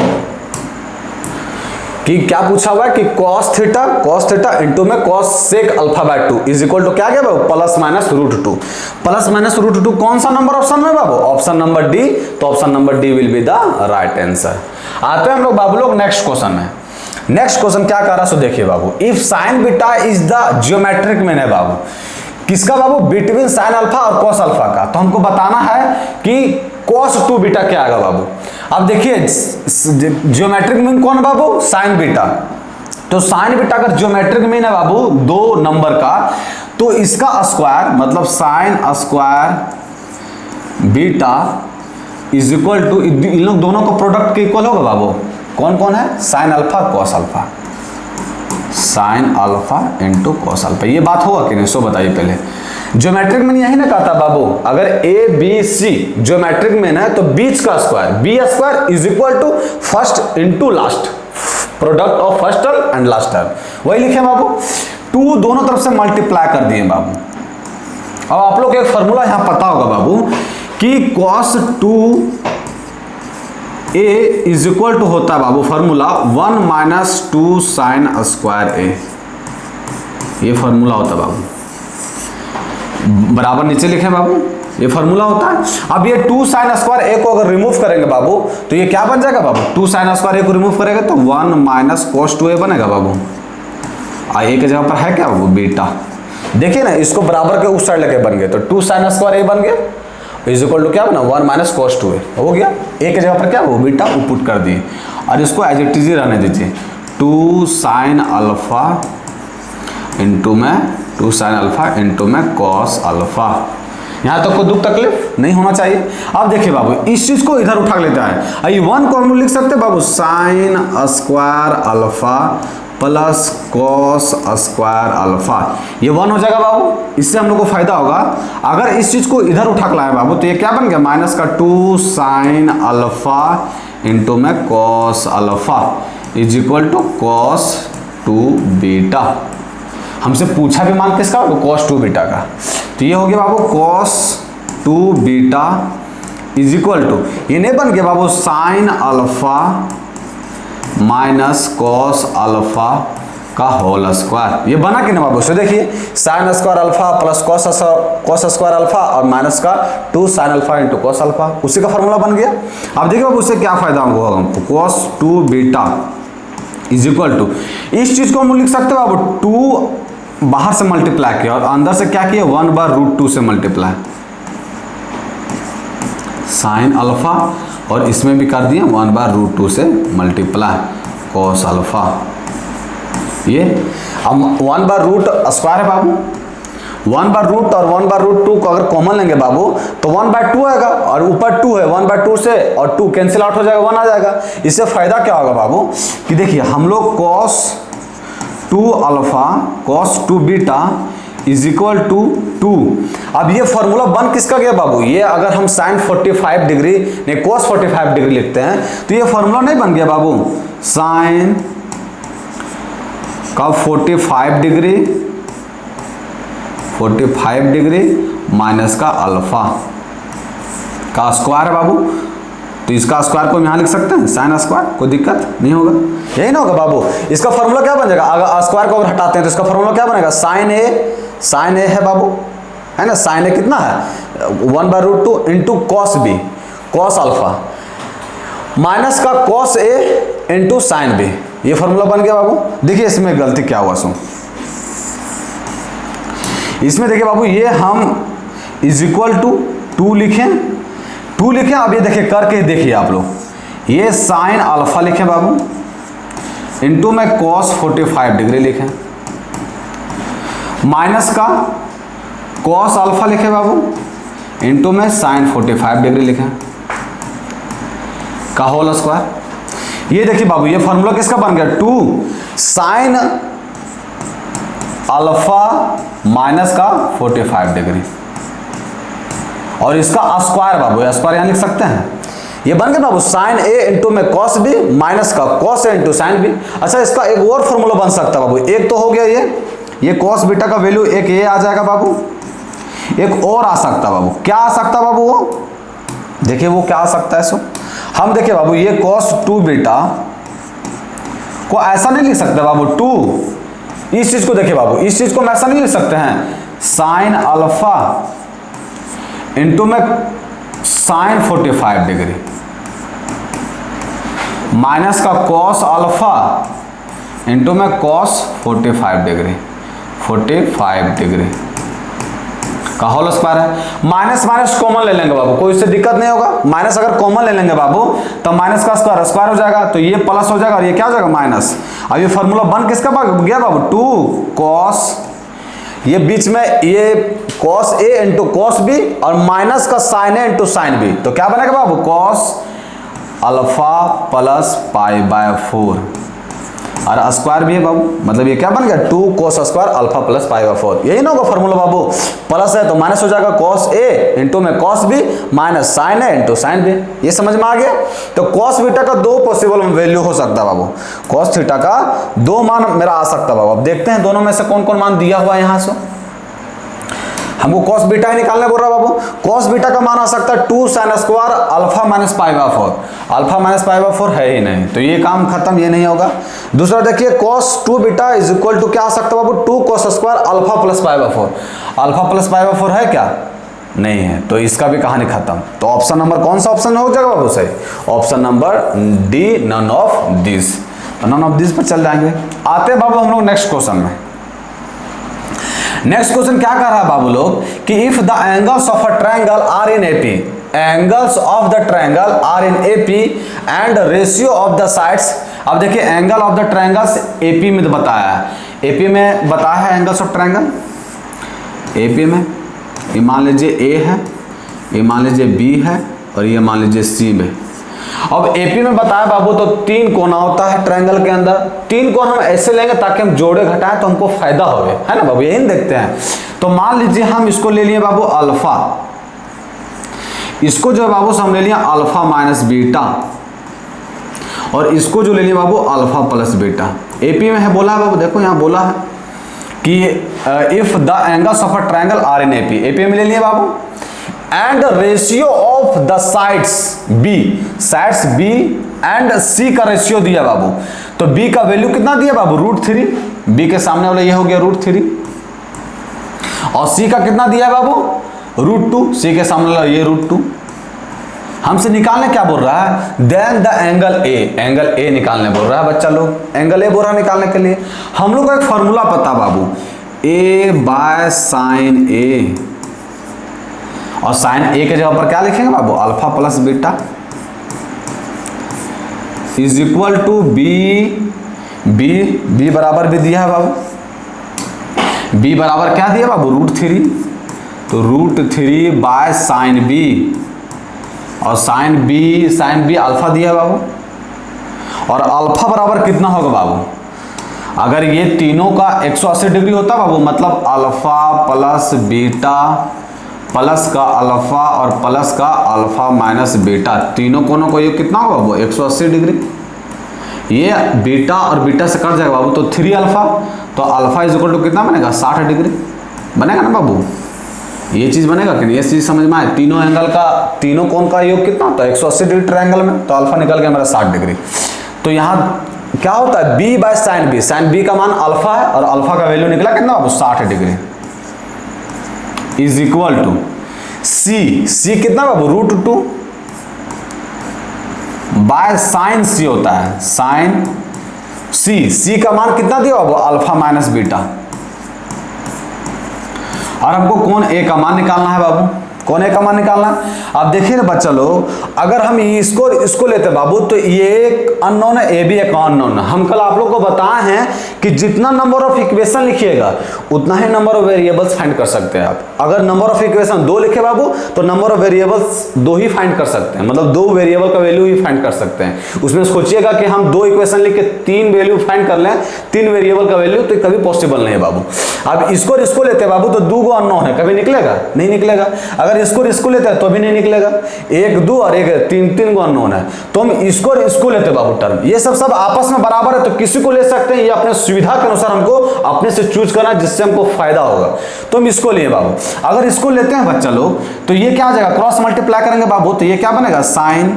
कि क्या पूछा हुआ है कि cos थीटा इंटू में cos sec alpha by 2 is equal to क्या गया बाबू plus minus root 2। Plus minus root 2 कौन सा नंबर ऑप्शन में बाबू, ऑप्शन नंबर डी, तो option number D will be the right answer. आते हैं हम लोग बाबू लोग नेक्स्ट क्वेश्चन में। नेक्स्ट क्वेश्चन क्या कर रहा है सो देखिए बाबू, if sine beta is the geometric mean है बाबू, किसका बाबू बिटवीन साइन अल्फा और कॉस अल्फा का, तो हमको बताना है कि cos 2 बीटा क्या आएगा बाबू। अब देखिए जियोमेट्रिक मीन कौन बाबू साइन बीटा, तो साइन बीटा अगर जियोमेट्रिक मीन है बाबू 2 नंबर का, तो इसका स्क्वायर मतलब sine square beta is equal to इन लोग दोनों को प्रोडक्ट के इक्वल होगा बाबू, कौन कौन है sine alpha cos alpha, sign alpha into cos alpha, ये बात होगा कि नहीं सो बताइए पहले। ज्योमेट्रिक मीन यही ना कहता बाबू, अगर A B C geometric mean है तो बीच का square B square is equal to first into last, product of first term and last term, वही लिखे बाबू। 2 दोनों तरफ से मल्टीप्लाई कर दिए बाबू। अब आप लोग एक फॉर्मूला यहां पता होगा बाबू कि cos 2a is equal to होता है बाबू फॉर्मूला 1 माइनस 2 साइन स्क्वायर ए, ये फॉर्मूला होता है बाबू, बराबर नीचे लिखे बाबू, ये फॉर्मूला होता है। अब ये 2 साइन स्क्वायर ए को अगर रिमूव करेंगे बाबू तो ये क्या बन जाएगा बाबू, 2 साइन स्क्वायर ए को रिमूव करेंगे तो 1 माइनस cos 2a बनेगा बाबू, आ ए के जगह पर है क्या बाबू बीटा। देखिए ना इसको बराबर के उस साइड लेके बन गए, तो 2 साइन स्क्वायर ए बन गया इज इक्वल टू क्या बना 1 माइनस cos 2a हो गया, ए के जगह पर क्या वो बीटा पुट कर दिए, और इसको एज इट इज ही रहने दीजिए 2 साइन अल्फा इंटू में 2 साइन अल्फा इंटू में cos अल्फा। यहाँ तक कोई दुख तकलीफ नहीं होना चाहिए। अब देखिए बाबू इस चीज को इधर उठा लेता है, 1 को हम लोग लिख सकते हैं बाबू sine square alpha plus cos square alpha, ये 1 हो जाएगा बाबू। इससे हम लोग को फायदा होगा, अगर इस चीज को इधर उठा के लाए बाबू तो ये क्या बन गया, माइनस का 2 साइन अल्फा इंटू में cos alpha is equal to cos 2 beta. हमसे पूछा भी मान किसका, कॉस 2 बीटा का, तो ये हो गया बाबू cos 2 beta is equal to, ये नहीं बन गया बाबू sine alpha minus cos alpha का होल स्क्वायर, ये बना कि ना बाबू। सो देखिए sine square alpha plus cos square alpha और माइनस का 2 sine alpha into cos alpha, उसी का फॉर्मूला बन गया। अब देखिए बाबू उससे क्या फायदा होगा हमको, cos 2 beta is equal to, इस चीज को हम लिख सकते हैं बाबू 2 बाहर से मल्टीप्लाई किया और अंदर से क्या किया 1/√2 से मल्टीप्लाई साइन अल्फा, और इसमें भी कर दिए 1/√2 से मल्टीप्लाई कॉस अल्फा। ये अब 1/रूट स्क्वायर है बाबू, 1/रूट और 1/√2 को अगर कॉमन लेंगे बाबू तो 1/2 आएगा, और ऊपर 2 है 1/2 से और 2 कैंसिल आउट हो जाएगा, 1 आ जाएगा। इससे फायदा क्या होगा बाबू कि देखिए हम लोग cos 2 alpha cos 2 beta is equal to 2। अब ये फॉर्मूला बन किसका गया बाबू, ये अगर हम साइन 45 डिग्री नहीं cos 45 डिग्री लिखते हैं तो ये फॉर्मूला नहीं बन गया बाबू, साइन का 45 डिग्री माइनस का अल्फा का स्क्वायर है बाबू, तो इसका स्क्वायर को हम यहाँ लिख सकते हैं साइन स्क्वायर, कोई दिक्कत नहीं होगा, यही ना होगा बाबू। इसका फॉर्मूला क्या बन जाएगा, अगर स्क्वायर को अगर हटाते हैं तो इसका फॉर्मूला क्या बनेगा, साइन ए है बाबू, है ना। साइन ए कितना है 1/√2 into cos B cos alpha minus का cos A into sine B, ये फॉर्मूला बन गया बाबू। देखिए इसमें गलती क्या हुआ सो, इसमें देखिए बाबू ये हम इज इक्वल टू 2 लिखें। अब ये देखिए करके देखिए आप लोग, ये साइन अल्फा लिखें बाबू इंटू में कॉस 45 डिग्री लिखें, माइनस का कॉस अल्फा लिखे बाबू इंटू में साइन 45 डिग्री लिखें का होल स्क्वायर। ये देखिए बाबू ये फॉर्मूला किसका बन गया, 2 साइन अल्फा माइनस का 45 डिग्री, और इसका स्क्वायर बाबू स्क्वायर यहां लिख सकते हैं, ये बन गया बाबू साइन ए इंटू में कॉस बी माइनस का cos A into sine B. अच्छा इसका एक और फॉर्मूला बन सकता है बाबू, एक तो हो गया ये कॉस बीटा का वैल्यू एक ये आ जाएगा बाबू, एक और आ सकता है बाबू, क्या आ सकता है बाबू वो देखिए वो क्या आ सकता है। सो हम देखिए बाबू ये cos 2 बीटा को ऐसा नहीं लिख सकते बाबू 2, इस चीज को देखिए बाबू, इस चीज को हम ऐसा नहीं लिख सकते हैं साइन अल्फा इंटू में साइन 45 डिग्री माइनस का cos अल्फा इंटू में cos 45 डिग्री का होल स्क्वायर है। माइनस माइनस कॉमन ले लेंगे बाबू, कोई इससे दिक्कत नहीं होगा, माइनस अगर कॉमन ले लेंगे बाबू तो माइनस का स्क्वायर हो जाएगा, तो ये प्लस हो जाएगा और ये क्या हो जाएगा माइनस। अब ये फॉर्मूला बन किसका गया बाबू 2 cos, ये बीच में ये cos a into cos b और माइनस का sin a into sin b, तो क्या बनेगा बाबू cos अल्फा प्लस π/4 और स्क्वायर भी है बाबू, मतलब ये क्या बन गया 2 cos स्क्वायर अल्फा प्लस π/4, यही ना होगा फॉर्मूला बाबू। प्लस है तो माइनस हो जाएगा cos a इंटू में cos b minus sin a into sin b, ये समझ में आ गया। तो cos बीटा का 2 पॉसिबल वैल्यू हो सकता है बाबू, cos थीटा का 2 मान मेरा आ सकता है बाबू। अब देखते हैं दोनों में से कौन कौन मान दिया हुआ है यहाँ से, हमको cos बीटा ही निकालने बोल रहा है बाबू। cos बीटा का मान आ सकता है 2 sin square alpha minus π/4, alpha minus π/4 है ही नहीं, तो ये काम खत्म, ये नहीं होगा। दूसरा देखिए cos 2 beta is equal to क्या आ सकता है बाबू 2 cos square alpha plus π/4, alpha plus π/4 है क्या, नहीं है, तो इसका भी कहानी खत्म। तो ऑप्शन नंबर कौन सा ऑप्शन हो जाएगा बाबू सही, option number D none of this, तो नन ऑफ दिस पर चल जाएंगे। आते हैं बाबू हम लोग नेक्स्ट क्वेश्चन में। नेक्स्ट क्वेश्चन क्या कर रहा है बाबू लोग कि if the angles of a triangle are in AP, angles of the triangle are in AP and ratio of the sides. अब देखिए angle of the triangles AP में तो बताया है, एपी में बताया है एंगल्स ऑफ ट्रायंगल, एपी में ये मान लीजिए ए है, ये मान लीजिए बी है और ये मान लीजिए सी में। अब एपी में बताया बाबू तो 3 कोना होता है ट्रायंगल के अंदर। 3 कोण हम ऐसे लेंगे ताकि हम जोड़े घटाएं तो हमको फायदा हो, है ना बाबू, यही देखते हैं। तो मान लीजिए हम इसको ले लिए बाबू अल्फा, इसको जो है बाबू हम ले लिया अल्फा माइनस बीटा, और इसको जो ले लिया बाबू अल्फा प्लस बीटा। एपी में है बोला है बाबू, देखो यहाँ बोला है कि if the angles of a triangle are in AP, AP में ले लिए बाबू, and ratio of the sides B, sides B and C का रेशियो दिया बाबू। तो बी का वैल्यू कितना दिया बाबू, √3, बी के सामने वाला ये हो गया √3, और सी का कितना दिया है बाबू, √2, सी के सामने वाला ये √2। हमसे निकालने क्या बोल रहा है, then the angle A, angle A निकालने बोल रहा है बच्चा लोग, एंगल ए बोल रहा है निकालने के लिए। हम लोग को एक फॉर्मूला पता बाबू, a बाय साइन ए, और साइन ए के जगह पर क्या लिखेंगे बाबू, alpha plus beta is equal to B बराबर भी दिया है बाबू, बी बराबर क्या दिया बाबू, √3, तो √3 बाय साइन बी, और साइन बी अल्फा दिया है बाबू, और अल्फा बराबर कितना होगा बाबू, अगर ये तीनों का 180 डिग्री होता बाबू, मतलब अल्फा प्लस बीटा प्लस का अल्फा और प्लस का अल्फा माइनस बीटा, तीनों कोनों को ये कितना होगा बाबू, 180 डिग्री। ये बीटा और बीटा से कट जाएगा बाबू, तो 3 अल्फा, तो अल्फा इज इक्वल टू कितना बनेगा, 60 डिग्री बनेगा ना बाबू, ये चीज बनेगा कि नहीं, ये चीज समझ में आए। तीनों एंगल का, तीनों कोण का योग कितना होता है, 180 डिग्री ट्रायंगल में, तो अल्फा निकल गया मेरा 60 डिग्री। तो यहाँ क्या होता है, B by sine B, sine B का मान अल्फा है और अल्फा का वैल्यू निकला कितना बाबू, 60 डिग्री, इज इक्वल टू सी कितना बाबू, √2 बाय साइन सी होता है, साइन सी का मान कितना दिया बाबू, अल्फा माइनस बीटा, और हमको कोण ए का मान निकालना है बाबू, कोण ए का मान निकालना है। अब देखिए ना बच्चा लोग, अगर हम इसको लेते बाबू, तो ये एक अननोन है, ए भी एक अननोन है। हम कल आप लोग को बताए हैं कि जितना नंबर ऑफ इक्वेशन लिखिएगा उतना ही नंबर ऑफ वेरिएबल्स फाइंड कर सकते हैं आप। अगर नंबर ऑफ इक्वेशन 2 लिखे बाबू, तो number of variables 2 he find कर सकते हैं, मतलब 2 वेरिएबल का वैल्यू ही फाइंड कर सकते हैं। उसमें सोचिएगा कि हम 2 इक्वेशन लिख के 3 वैल्यू फाइंड कर लें, 3 वेरिएबल का वैल्यू, तो कभी पॉसिबल नहीं है बाबू। अब इसको लेते बाबू, तो 2 अननोन है, कभी निकलेगा नहीं निकलेगा। अगर इसको लेते हैं तो भी नहीं निकलेगा, 1 2 और 1 3 अननोन है, तो हम इसको लेते बाबू टर्म। ये सब आपस में बराबर है, तो किसी को ले सकते हैं, ये अपने सुविधा के अनुसार हमको अपने से चूज करना, जिससे हमको फायदा होगा। तो हम इसको लिए बाबू, अगर इसको लेते हैं बच्चा लोग, तो ये क्या आ जाएगा, क्रॉस मल्टीप्लाई करेंगे बाबू, तो ये क्या बनेगा, साइन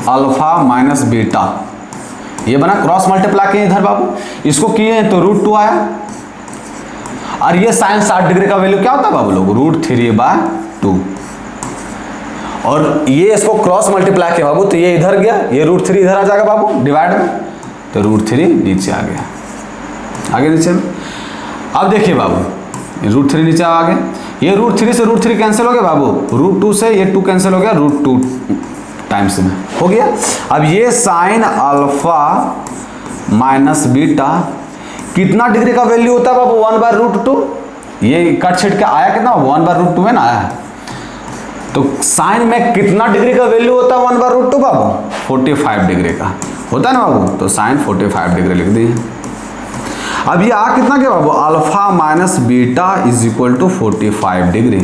अल्फा माइनस बीटा, ये बना क्रॉस मल्टीप्लाई किए इधर बाबू, इसको किए तो √2 आया, और ये साइन 60 डिग्री का वैल्यू क्या होता है बाबू लोग, √3/2, और ये इसको क्रॉस मल्टीप्लाई किया बाबू, तो ये इधर गया, ये √3 इधर आ जाएगा बाबू डिवाइड में, तो √3 नीचे आ गया, आगे नीचे में। अब देखिए बाबू, √3 नीचे आ गया, ये √3 से √3 कैंसिल हो गया बाबू, √2 से ये 2 कैंसिल हो गया, √2 टाइम्स में हो गया। अब ये साइन अल्फा माइनस बीटा कितना डिग्री का वैल्यू होता है बाबू, 1/√2, ये कट छिट के आया कितना, 1/√2 है ना आया, तो साइन में कितना डिग्री का वैल्यू होता है 1/√2 बाबू, 45 डिग्री का होता है ना बाबू, तो साइन 45 डिग्री लिख दिए। अब ये आ कितना क्या बाबू, alpha minus beta is equal to 45 degree.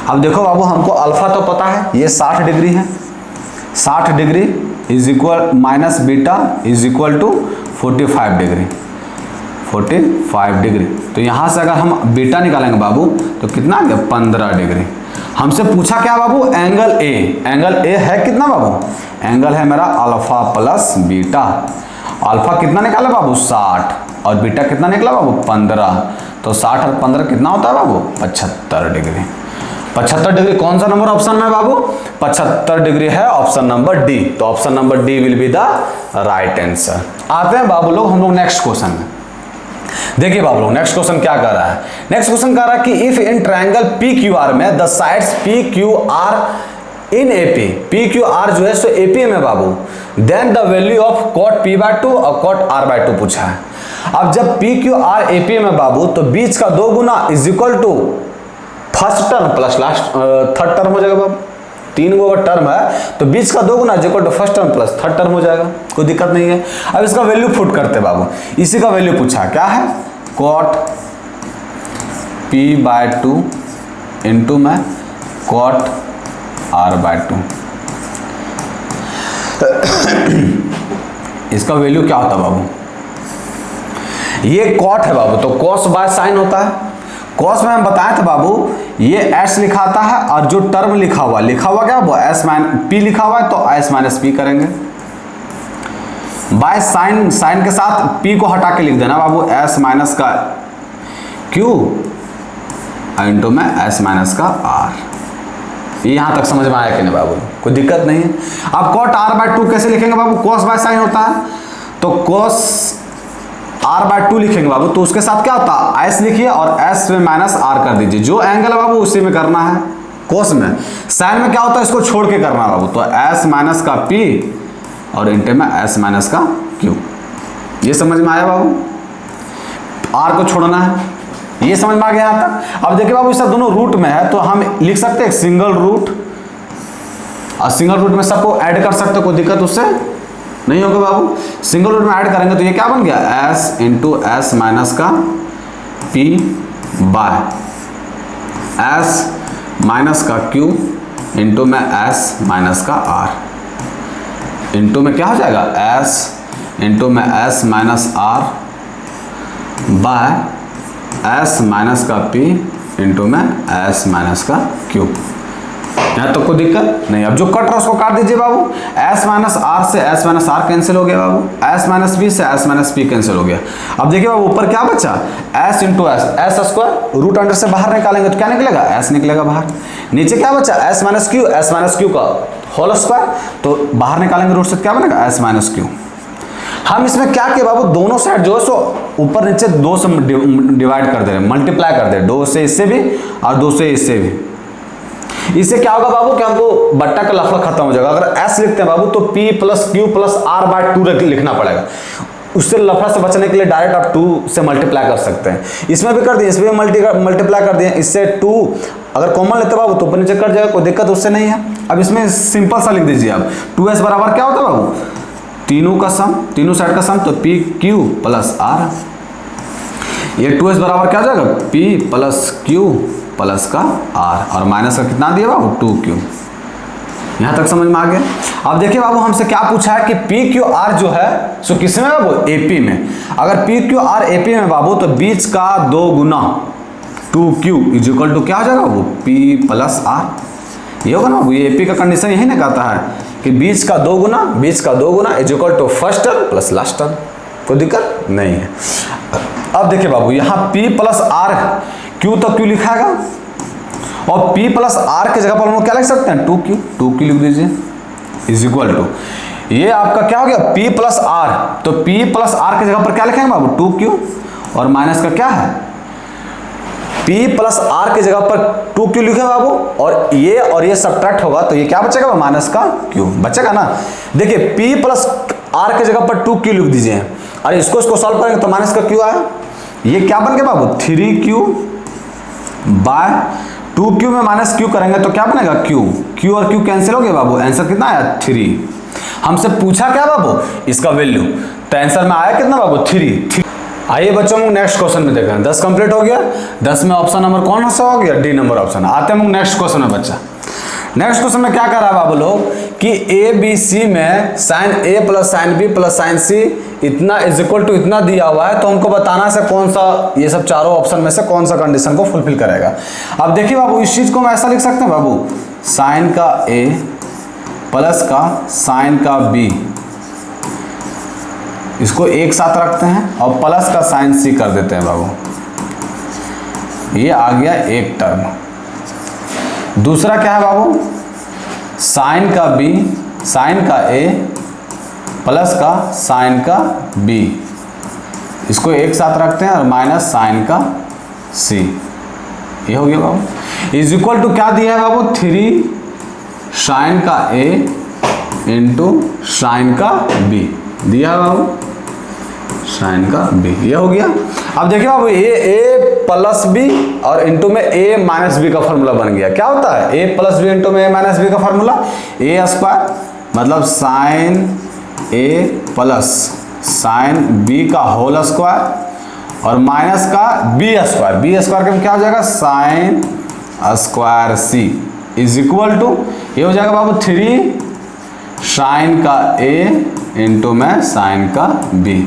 अब देखो बाबू, हमको अल्फा तो पता है, ये 60 डिग्री है, 60 degree is equal minus beta is equal to 45 degree, 45 degree. तो यहाँ से अगर हम बीटा निकालेंगे बाबू, तो कितना आ गया, 15 डिग्री। हमसे पूछा क्या बाबू, एंगल ए, एंगल ए है कितना बाबू, एंगल है मेरा अल्फा प्लस बीटा, अल्फा कितना निकाला बाबू 60, और बीटा कितना निकला बाबू 15, तो 60 और 15 कितना होता है बाबू 75 डिग्री। 75 डिग्री कौन सा नंबर ऑप्शन में बाबू, 75 डिग्री है ऑप्शन नंबर डी, तो option number D will be the right answer. आते हैं बाबू लोग हम लोग नेक्स्ट क्वेश्चन में। देखिए बाबू लोग नेक्स्ट क्वेश्चन क्या कर रहा है, नेक्स्ट क्वेश्चन कह रहा है कि इफ इन ट्रायंगल PQR में the sides PQR in AP, PQR जो है सो AP में बाबू, then the value of cot P/2 और cot R/2 पूछा है। अब जब PQR AP में बाबू, तो बीच का 2 गुना is equal to first term plus last third term हो जाएगा बाबू, 3 गो अगर टर्म है तो बीच का 2 गुना equal to first term plus third term हो जाएगा, कोई दिक्कत नहीं है। अब इसका वैल्यू पुट करते बाबू, इसी का वैल्यू पूछा क्या है, कॉट p/2 इंटू में कॉट r/2। इसका वैल्यू क्या होता है बाबू, ये कॉट है बाबू तो कॉस बाय साइन होता है। कॉस में हम बताए थे बाबू ये s लिखाता है और जो टर्म लिखा हुआ क्या वो p लिखा हुआ है तो s माइनस p करेंगे। बाय साइन, साइन के साथ p को हटा के लिख देना बाबू s माइनस का q इंटू में s माइनस का r। ये यहां तक समझ में आया कि नहीं बाबू, कोई दिक्कत नहीं है। अब cot r/2 कैसे लिखेंगे बाबू, cos बाय साइन होता है तो cos r/2 लिखेंगे बाबू, तो उसके साथ क्या होता है s लिखिए और s में माइनस r कर दीजिए। जो एंगल है बाबू उसी में करना है, cos में। साइन में क्या होता है इसको छोड़ के करना है बाबू, तो s माइनस का p और इंटे में s माइनस का q। ये समझ में आया बाबू, r को छोड़ना है, ये समझ में आ गया यहाँ तक। अब देखिए बाबू इसका दोनों रूट में है तो हम लिख सकते हैं सिंगल रूट, और सिंगल रूट में सबको ऐड कर सकते, कोई दिक्कत उससे नहीं होगा बाबू। सिंगल रूट में ऐड करेंगे तो ये क्या बन गया s इंटू एस माइनस का p बाय s माइनस का q इंटू में s माइनस का r इंटू में क्या हो जाएगा s इंटू में s minus r by s minus का p इंटू में s माइनस का q। यहाँ तो कोई दिक्कत नहीं। अब जो कट रहा उसको काट दीजिए बाबू, s माइनस r से s माइनस r कैंसिल हो गया बाबू, s माइनस p से s माइनस p कैंसिल हो गया। अब देखिए बाबू ऊपर क्या बचा s into s square, root under से बाहर निकालेंगे तो क्या निकलेगा s निकलेगा बाहर। नीचे क्या बचा s माइनस q का होल स्क्वायर, तो बाहर निकालेंगे रूट से क्या बनेगा s माइनस q। हम इसमें क्या किए बाबू, दोनों साइड जो है सो ऊपर नीचे 2 से डिवाइड कर दे रहे हैं, मल्टीप्लाई कर दे रहे हैं, 2 से इससे भी और 2 से इससे भी। इससे क्या होगा बाबू कि हमको बट्टा का लफड़ा खत्म हो जाएगा। अगर s लिखते हैं बाबू तो p plus q plus r/2 लिखना पड़ेगा, उससे लफड़ा से बचने के लिए डायरेक्ट आप 2 से मल्टीप्लाई कर सकते हैं। इसमें भी कर दिए, इसमें भी मल्टीप्लाई कर दिए, इससे 2 अगर कॉमन लेते बाबू तो ऊपर नीचे कट जाएगा, कोई दिक्कत उससे नहीं है। अब इसमें सिंपल सा लिख दीजिए आप 2s बराबर क्या होता है बाबू, तीनों का सम, तीनों साइड का सम, तो pq प्लस r। ये 2s बराबर क्या हो जाएगा p प्लस q प्लस का r और माइनस का कितना दिया बाबू 2q। यहाँ तक समझ में आ गया। अब देखिए बाबू हमसे क्या पूछा है कि PQR जो है सो किस में बाबू AP में। अगर PQR AP में बाबू तो बीच का 2 गुना 2q इज इक्वल टू क्या हो जाएगा बाबू P प्लस R। ये होगा ना बाबू, ये AP का कंडीशन यही ना कहता है कि बीच का 2 गुना is equal to first term plus last term, कोई दिक्कत नहीं है। अब देखिए बाबू यहाँ P प्लस R Q तो Q लिखाएगा और P प्लस R की जगह पर हम लोग क्या लिख सकते हैं 2Q लिख दीजिए इज इक्वल टू, ये आपका क्या हो गया P प्लस R, तो P प्लस R की जगह पर क्या लिखेंगे बाबू 2Q और माइनस का क्या है P प्लस R की जगह पर 2Q लिखे बाबू, और ये सब्ट्रैक्ट होगा तो ये क्या बचेगा माइनस का Q बचेगा ना। देखिए P प्लस R की जगह पर 2Q लिख दीजिए और इसको सॉल्व करेंगे तो माइनस का Q आया। ये क्या बन गया बाबू 3Q बाय 2Q में माइनस Q करेंगे तो क्या बनेगा Q और Q कैंसिल हो गया बाबू, आंसर कितना आया 3। हमसे पूछा क्या बाबू इसका वैल्यू, तो आंसर में आया कितना बाबू 3। आइए बच्चों हम नेक्स्ट क्वेश्चन में देखें। 10 कंप्लीट हो गया, 10 में ऑप्शन नंबर कौन सा हो गया डी नंबर ऑप्शन। आते हैं नेक्स्ट क्वेश्चन में बच्चा। नेक्स्ट क्वेश्चन में क्या कर रहा है बाबू लोग कि ABC में sine A plus sine B plus sine C इतना इज इक्वल टू इतना दिया हुआ है, तो हमको बताना से कौन सा ये सब चारों ऑप्शन में से कौन सा कंडीशन को फुलफिल करेगा। अब देखिए बाबू इस चीज को हम ऐसा लिख सकते हैं बाबू साइन का A प्लस का साइन का B, इसको एक साथ रखते हैं और प्लस का साइन C कर देते हैं बाबू, ये आ गया एक टर्म। दूसरा क्या है बाबू साइन का B साइन का A प्लस का साइन का B, इसको एक साथ रखते हैं और माइनस साइन का C, ये हो गया बाबू इज इक्वल टू क्या दिया है बाबू 3 साइन का A इंटू साइन का B दिया है बाबू। साइन का बी, ये हो गया। अब देखिए बाबू ए प्लस बी और इंटू में ए माइनस बी का फॉर्मूला बन गया। क्या होता है? ए प्लस बी इंटू में ए माइनस बी का फॉर्मूला ए स्क्वायर, मतलब sine A plus sine B का होल स्क्वायर और माइनस का बी स्क्वायर। बी स्क्वायर का क्या हो जाएगा? Sine square C is equal to, ये हो जाएगा बाबू 3 साइन का ए इंटू में साइन का बी।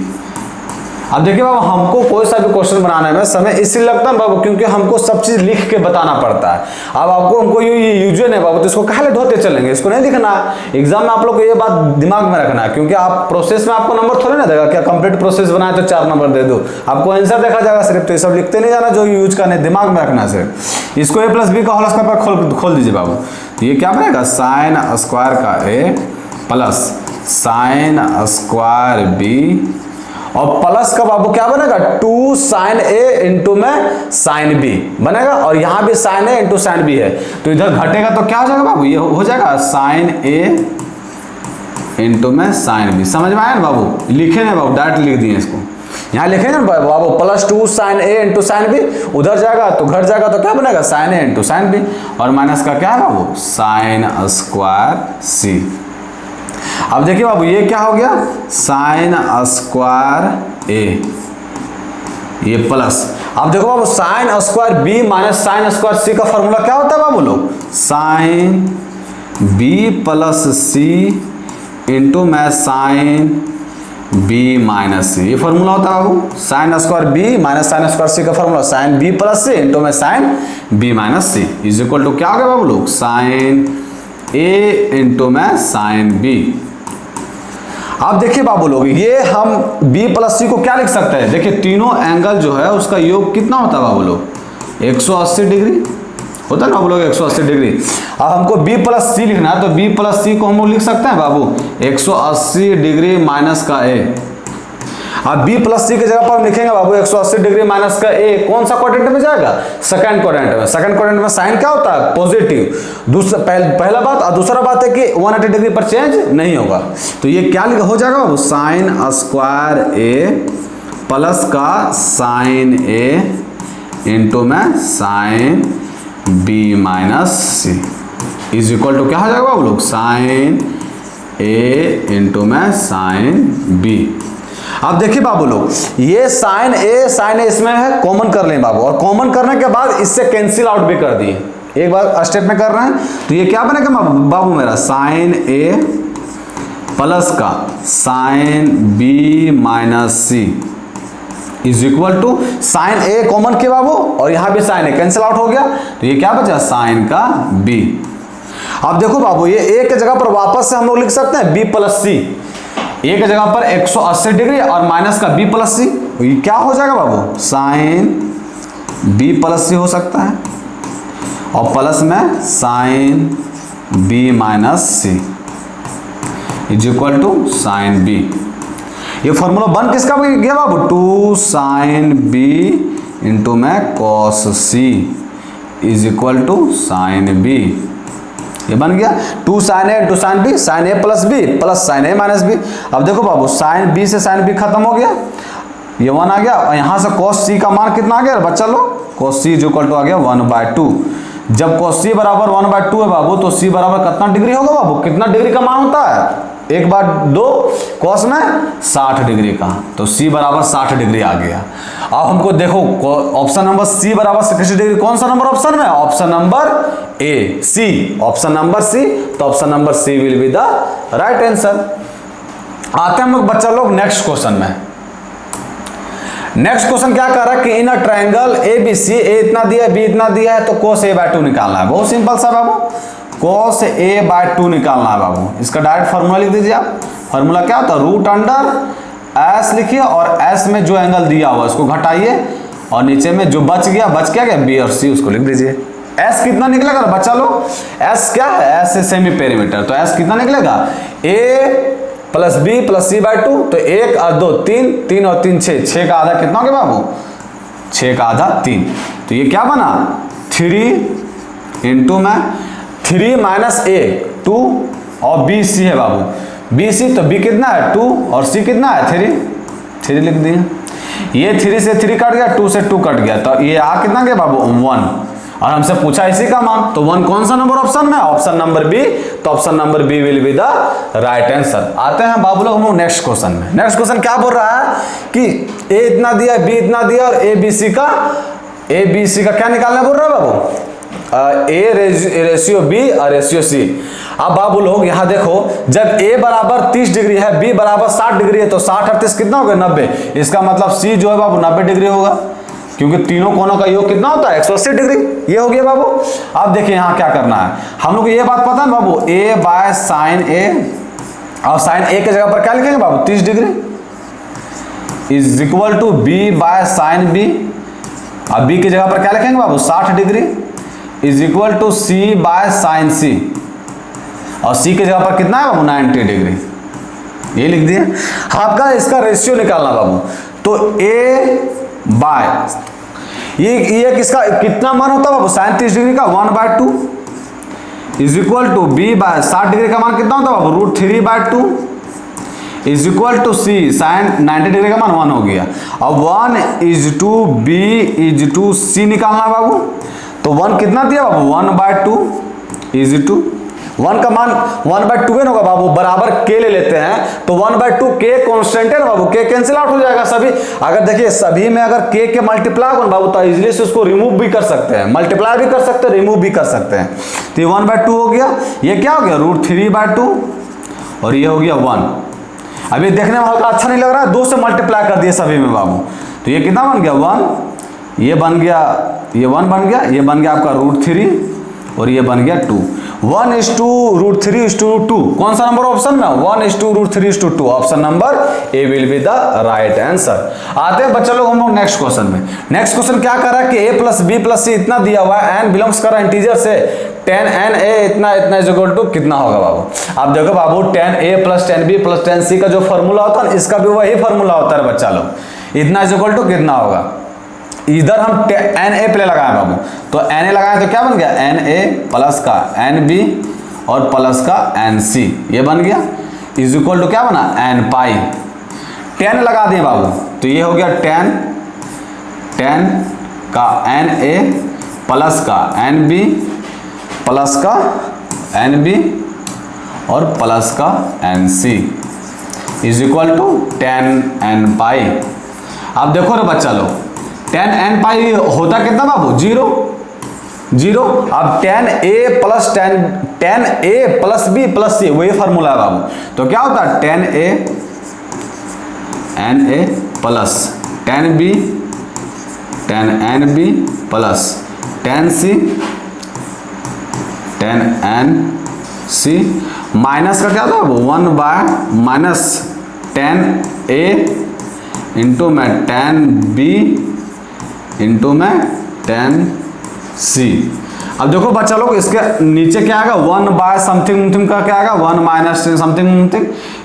अब देखिए बाबू हमको कोई सा भी क्वेश्चन बनाने में समय इसलिए लगता है बाबू क्योंकि हमको सब चीज लिख के बताना पड़ता है। अब आपको हमको ये यूजन है बाबू, तो इसको काहे ढोते चलेंगे, इसको नहीं लिखना। एग्जाम में आप लोग को ये बात दिमाग में रखना है, क्योंकि आप प्रोसेस में आपको नंबर थोड़े ना देगा। क्या कंप्लीट प्रोसेस बनाए तो 4 नंबर दे दो, आपको आंसर देखा जाएगा सिर्फ। तो ये सब लिखते नहीं जाना, जो यूज करने दिमाग में रखना सिर्फ। इसको ए प्लस बी का होल स्क्वायर पर खोल दीजिए बाबू, तो ये क्या बनेगा? साइन स्क्वायर का ए प्लस साइन स्क्वायर बी और प्लस का बाबू क्या बनेगा? 2 साइन ए इंटू में साइन बी बनेगा, और यहां भी sign A into sine B है, तो इधर घटेगा तो क्या हो जाएगा बाबू? ये हो जाएगा साइन ए इंटू में साइन बी। समझ में आया ना बाबू? लिखे ना बाबू, डायरेक्ट लिख दिए इसको। यहां लिखे ना बाबू plus 2 sine A into sine B, उधर जाएगा तो घट जाएगा, तो क्या बनेगा? Sign A into sine B, और माइनस का क्या है बाबू? साइन स्क्वायर सी। अब देखिए बाबू ये क्या हो गया? साइन स्क्वायर ए, ये प्लस। अब देखो बाबू sine square B minus sine square C का फॉर्मूला क्या होता है बाबू लोग? Sine B plus C into में साइन बी माइनस सी, ये फॉर्मूला होता है बाबू। Sine square B minus sine square C का formula sine B plus C into में sine B minus C is equal to क्या हो गया बाबू लोग? साइन ए इंटू में साइन बी। अब देखिए बाबू लोग ये हम b प्लस सी को क्या लिख सकते हैं? देखिए तीनों एंगल जो है उसका योग कितना होता है बाबू लोग? 180 डिग्री होता है ना बाबू लोग, 180 डिग्री। अब हमको b प्लस सी लिखना है, तो b प्लस सी को हम लोग लिख सकते हैं बाबू 180 डिग्री माइनस का a। अब b प्लस सी की जगह पर हम लिखेंगे बाबू 180 डिग्री माइनस का a, कौन सा क्वाड्रेंट में जाएगा? सेकंड क्वाड्रेंट में। सेकंड क्वाड्रेंट में साइन क्या होता है? पॉजिटिव। पहला बात, और दूसरा बात है कि 180 डिग्री पर चेंज नहीं होगा। तो ये क्या हो जाएगा बाबू? साइन स्क्वायर ए प्लस का साइन ए इंटू में sine B minus C is equal to क्या हो जाएगा बाबू लोग? साइन ए इंटू में साइन बी। अब देखिए बाबू लोग ये साइन ए इसमें है, कॉमन कर लें बाबू, और कॉमन करने के बाद इससे कैंसिल आउट भी कर दिए। एक बार स्टेप में कर रहे हैं, तो ये क्या बनेगा बाबू मेरा? साइन ए प्लस का sine B minus C is equal to sine A common किया बाबू, और यहां भी साइन ए कैंसिल आउट हो गया, तो ये क्या बचा? साइन का बी। अब देखो बाबू ये ए के जगह पर वापस से हम लोग लिख सकते हैं बी प्लस सी। ए के जगह पर 180 डिग्री और माइनस का बी प्लस सी, ये क्या हो जाएगा बाबू? साइन बी प्लस सी हो सकता है, और प्लस में sine B minus C is equal to sine B. ये फॉर्मूला बन किसका गया बाबू? 2 साइन बी इंटू में cos C is equal to sine B. ये बन गया 2 sine A into sine B, sine A plus B plus sine A minus B. अब देखो बाबू साइन बी से साइन बी खत्म हो गया, ये 1 आ गया, और यहां से कॉस सी का मान कितना आ गया बच्चा लोग? Cos C is equal to आ गया 1/2। जब cos c बराबर 1/2 है बाबू, तो c बराबर कितना डिग्री होगा बाबू? कितना डिग्री का मान होता है? 1/2 cos में 60 डिग्री का, तो c बराबर 60 डिग्री आ गया। अब हमको देखो ऑप्शन नंबर c बराबर 60 डिग्री कौन सा नंबर ऑप्शन में? Option number A C, option number C. तो option number C will be the right answer. आते हैं हम लोग बच्चा लोग नेक्स्ट क्वेश्चन में। नेक्स्ट क्वेश्चन क्या कर रहा है कि in a triangle A B सी, ए इतना दिया है बी इतना दिया है, तो cos a/2 निकालना है। बहुत सिंपल सा बाबू, cos a/2 निकालना है बाबू। इसका डायरेक्ट फार्मूला लिख दीजिए आप। फार्मूला क्या होता है? रूट अंडर s लिखिए, और s में जो एंगल दिया हुआ उसको घटाइए, और नीचे में जो बच गया बी और सी उसको लिख दीजिए। s कितना निकलेगा बच्चा लोग? s क्या है? s से सेमी पेरीमीटर, तो s कितना निकलेगा? a plus B plus c/2, तो 1 और 2 3, 3 और 3 6, 6 का आधा कितना हो गया बाबू? 6 का आधा 3, तो ये क्या बना? 3 इंटू में 3 माइनस a 2, और बी सी है बाबू, बी सी, तो बी कितना है? 2 और सी कितना है? 3, 3 लिख दिए। ये 3 से 3 कट गया, 2 से 2 कट गया, तो ये आ कितना गया बाबू 1, और हमसे पूछा इसी का मान, तो 1 कौन सा नंबर ऑप्शन में? ऑप्शन नंबर बी, तो option number B will be the right answer. आते हैं बाबू लोग हम लोग नेक्स्ट क्वेश्चन में। नेक्स्ट क्वेश्चन क्या बोल रहा है कि ए इतना दिया, बी इतना दिया, और ए बी सी का क्या निकालना बोल रहा है बाबू? ए रेशियो बी और रेशियो सी। अब बाबू लोग यहाँ देखो, जब ए बराबर 30 डिग्री है, बी बराबर 60 डिग्री है, तो 60 और 30 कितना हो गया? 90। इसका मतलब सी जो है बाबू 90 डिग्री होगा, क्योंकि तीनों कोनों का योग कितना होता है? 180 डिग्री। ये हो गया बाबू। अब देखिए यहाँ क्या करना है, हम लोग को ये बात पता है बाबू, ए बाय साइन ए, और साइन ए के जगह पर क्या लिखेंगे बाबू? 30 degree is equal to B by sine B, अब बी की जगह पर क्या लिखेंगे बाबू? 60 degree is equal to C by sine C, और सी की जगह पर कितना है बाबू? 90 डिग्री। ये लिख दिए। आपका इसका रेशियो निकालना बाबू, तो ए बाय ये किसका कितना मान होता है बाबू? साइन 30 डिग्री का 1/2 is equal to B by 60 degree का मान कितना होता है बाबू? √3/2 is equal to C sine 90 degree का मान 1 हो गया। अब 1 is to B is to C निकालना है बाबू, तो 1 कितना दिया बाबू? 1/2 इज टू 1 का मान 1/2 होगा बाबू, बराबर के ले लेते हैं, तो 1/2 के कांस्टेंट है ना बाबू, के कैंसिल आउट हो जाएगा सभी। अगर देखिए सभी में अगर के मल्टीप्लाई हो बाबू, तो इजीली से उसको रिमूव भी कर सकते हैं, मल्टीप्लाई भी कर सकते हैं, रिमूव भी कर सकते हैं। तो ये 1/2 हो गया, ये क्या हो गया? √3/2, और ये हो गया 1। अभी देखने में हल्का अच्छा नहीं लग रहा है, 2 से मल्टीप्लाई कर दिए सभी में बाबू, तो ये कितना बन गया? 1, ये बन गया, ये 1 बन गया, ये बन गया आपका √3, और ये बन गया 2। 1:√3:2 कौन सा नंबर ऑप्शन में? 1:√3:2 option number A will be the right answer. आते हैं बच्चा लोग हम लोग नेक्स्ट क्वेश्चन में। नेक्स्ट क्वेश्चन क्या कर रहा है कि a प्लस बी प्लस सी इतना दिया हुआ है, n बिलोंग्स कर रहा है इंटीजर से, 10na इतना इतना इज इक्वल टू कितना होगा बाबू? आप देखो बाबू 10a plus 10b plus 10c का जो फॉर्मूला होता है, इसका भी वही फॉर्मूला होता है बच्चा लोग। इतना इज इक्वल टू कितना होगा? इधर हम na प्ले लगाए बाबू, तो na लगाए तो क्या बन गया? na प्लस का nb और प्लस का nc, ये बन गया इज इक्वल टू क्या बना? n पाई। 10 लगा दिए बाबू, तो ये हो गया 10 का na प्लस का nb प्लस का nb और प्लस का nc is equal to 10n pi. अब देखो ना बच्चा लोग, 10n पाई होता कितना बाबू? 0। अब 10a plus b plus c वही फॉर्मूला है बाबू, तो क्या होता है? 10a plus 10b 10nb plus 10c 10nc minus का क्या होता है? 1/-10a इंटू में 10b इंटू में 10c। अब देखो बच्चा लोग, इसके नीचे क्या आएगा? 1/समथिंग का क्या आएगा? 1 - समथिंग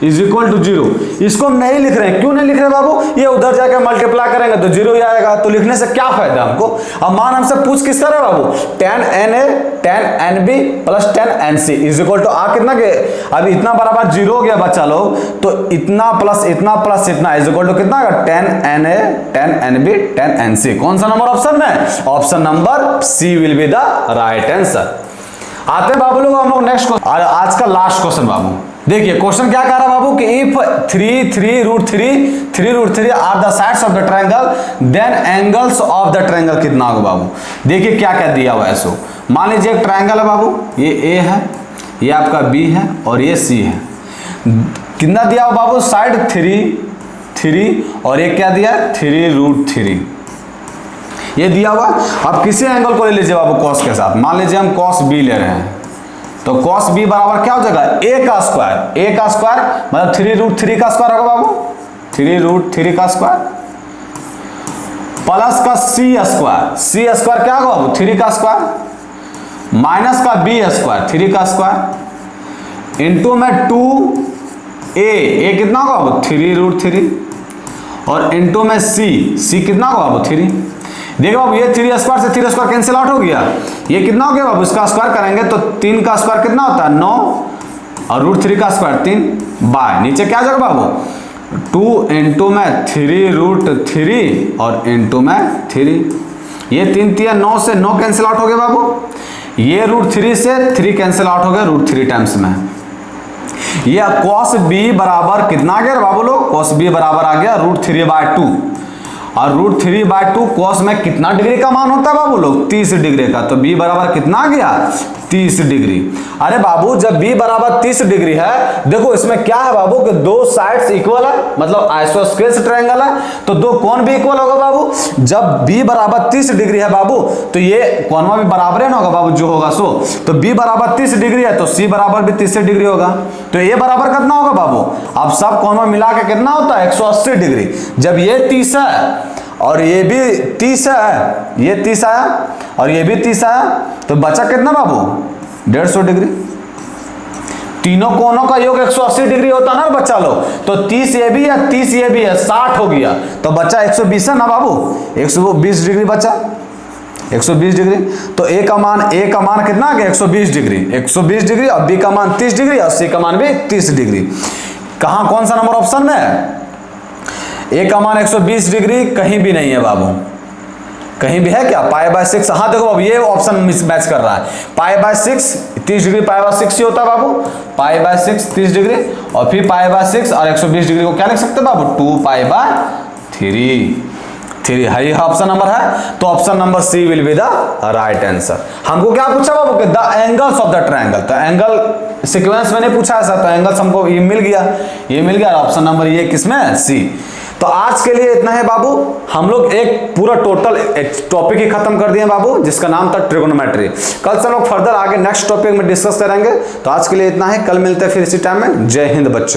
इज इक्वल टू 0। इसको नहीं लिख रहे हैं, क्यों नहीं लिख रहे बाबू? ये उधर जाकर मल्टीप्लाई करेंगे तो 0 ही आएगा, तो लिखने से क्या फायदा हमको? अब मान हमसे पूछ किसका रहा बाबू? 10na 10nb plus 10nc is equal to आ कितना के? अब इतना बराबर 0 हो गया बच्चा लोग, तो इतना प्लस इतना इज इक्वल टू कितना आएगा? 10na 10nb 10nc। कौन सा नंबर ऑप्शन में? Option number C will be the right answer. आते हैं बाबू लोग हम लोग नेक्स्ट क्वेश्चन, आज का लास्ट क्वेश्चन बाबू। देखिए क्वेश्चन क्या कह रहा है बाबू कि if 3√3 are the sides of the triangle, then angles of the triangle कितना होगा बाबू? देखिए क्या क्या दिया हुआ है। सो मान लीजिए एक ट्रायंगल है बाबू, ये ए है, ये आपका बी है और ये सी है। कितना दिया हुआ बाबू? साइड 3 और एक क्या दिया है? 3√3 ये दिया हुआ। अब किसी एंगल को ले लीजिए बाबू कॉस के साथ, मान लीजिए हम कॉस बी ले रहे हैं, तो कॉस बी बराबर क्या हो जाएगा? a का स्क्वायर मतलब 3√3 का स्क्वायर होगा बाबू, 3√3 का स्क्वायर प्लस का c स्क्वायर क्या होगा बाबू? 3 का स्क्वायर माइनस का b स्क्वायर 3 का स्क्वायर इंटू में 2a कितना होगा बाबू? 3√3 और इंटू में c कितना होगा बाबू? 3। देखो बाबू ये 3 स्क्वायर से 3 स्क्वायर कैंसिल आउट हो गया, ये कितना हो गया बाबू? इसका स्क्वायर करेंगे तो 3 का स्क्वायर कितना होता है? 9 और √3 का स्क्वायर 3 बाय नीचे क्या आ जाएगा बाबू? 2 इंटू में 3√3 और इंटू में 3। ये 3 3 9 से 9 कैंसिल आउट हो गए बाबू। ये √3 से 3 कैंसिल आउट हो गए √3 टाइम्स में। ये cos b बराबर कितना आ गया बाबू लोग? cos b बराबर आ गया √3/2 और √3/2 cos में कितना डिग्री का मान होता है बाबू लोग? 30 डिग्री का। तो b बराबर कितना आ गया? 30 डिग्री। अरे बाबू जब b बराबर 30 डिग्री है, देखो इसमें क्या है बाबू कि दो साइड्स इक्वल है, मतलब आइसोस्केल्स ट्रायंगल है, तो दो कोण भी इक्वल होगा बाबू। जब b बराबर 30 डिग्री है बाबू, तो ये कोण भी बराबर है ना होगा बाबू, जो होगा सो। तो b बराबर 30 डिग्री है तो c बराबर भी 30 डिग्री होगा। तो a बराबर कितना होगा बाबू? अब सब कोण मिला के कितना होता है? 180 डिग्री। जब ये 30 है और ये भी 30 है, ये 30 आया और ये भी 30 आया, तो बचा कितना बाबू? 150 डिग्री। तीनों कोनों का योग 180 डिग्री होता ना बच्चा लोग। तो 30 ये भी है, 30 ये भी है, 60 हो गया। तो बचा 120 है ना बाबू, 120 डिग्री बचा, 120 डिग्री। तो a का मान कितना आ गया? 120 डिग्री, 120 डिग्री। और b का मान 30 डिग्री और c का मान भी 30 डिग्री। कहाँ कौन सा नंबर ऑप्शन में है? a का मान 120 डिग्री कहीं भी नहीं है बाबू, कहीं भी है क्या? π/6। हाँ देखो अब ये ऑप्शन मिसमैच कर रहा है। π/6 30 डिग्री, π/6 ही होता है बाबू, π/6 30 डिग्री और फिर π/6 और 120 डिग्री को क्या लिख सकते हैं बाबू? 2π/3 है, यह ऑप्शन नंबर है। तो option number C will be the right answer. हमको क्या पूछा बाबू कि the angles of the triangle. तो एंगल सीक्वेंस में नहीं पूछा ऐसा, तो एंगल्स हमको ये मिल गया, ऑप्शन नंबर ये किसमें? सी। तो आज के लिए इतना है बाबू। हम लोग एक पूरा टोटल टॉपिक ही खत्म कर दिए बाबू, जिसका नाम था ट्रिगोनोमेट्री। कल से हम लोग फर्दर आगे नेक्स्ट टॉपिक में डिस्कस करेंगे। तो आज के लिए इतना है, कल मिलते हैं फिर इसी टाइम में। जय हिंद बच्चों।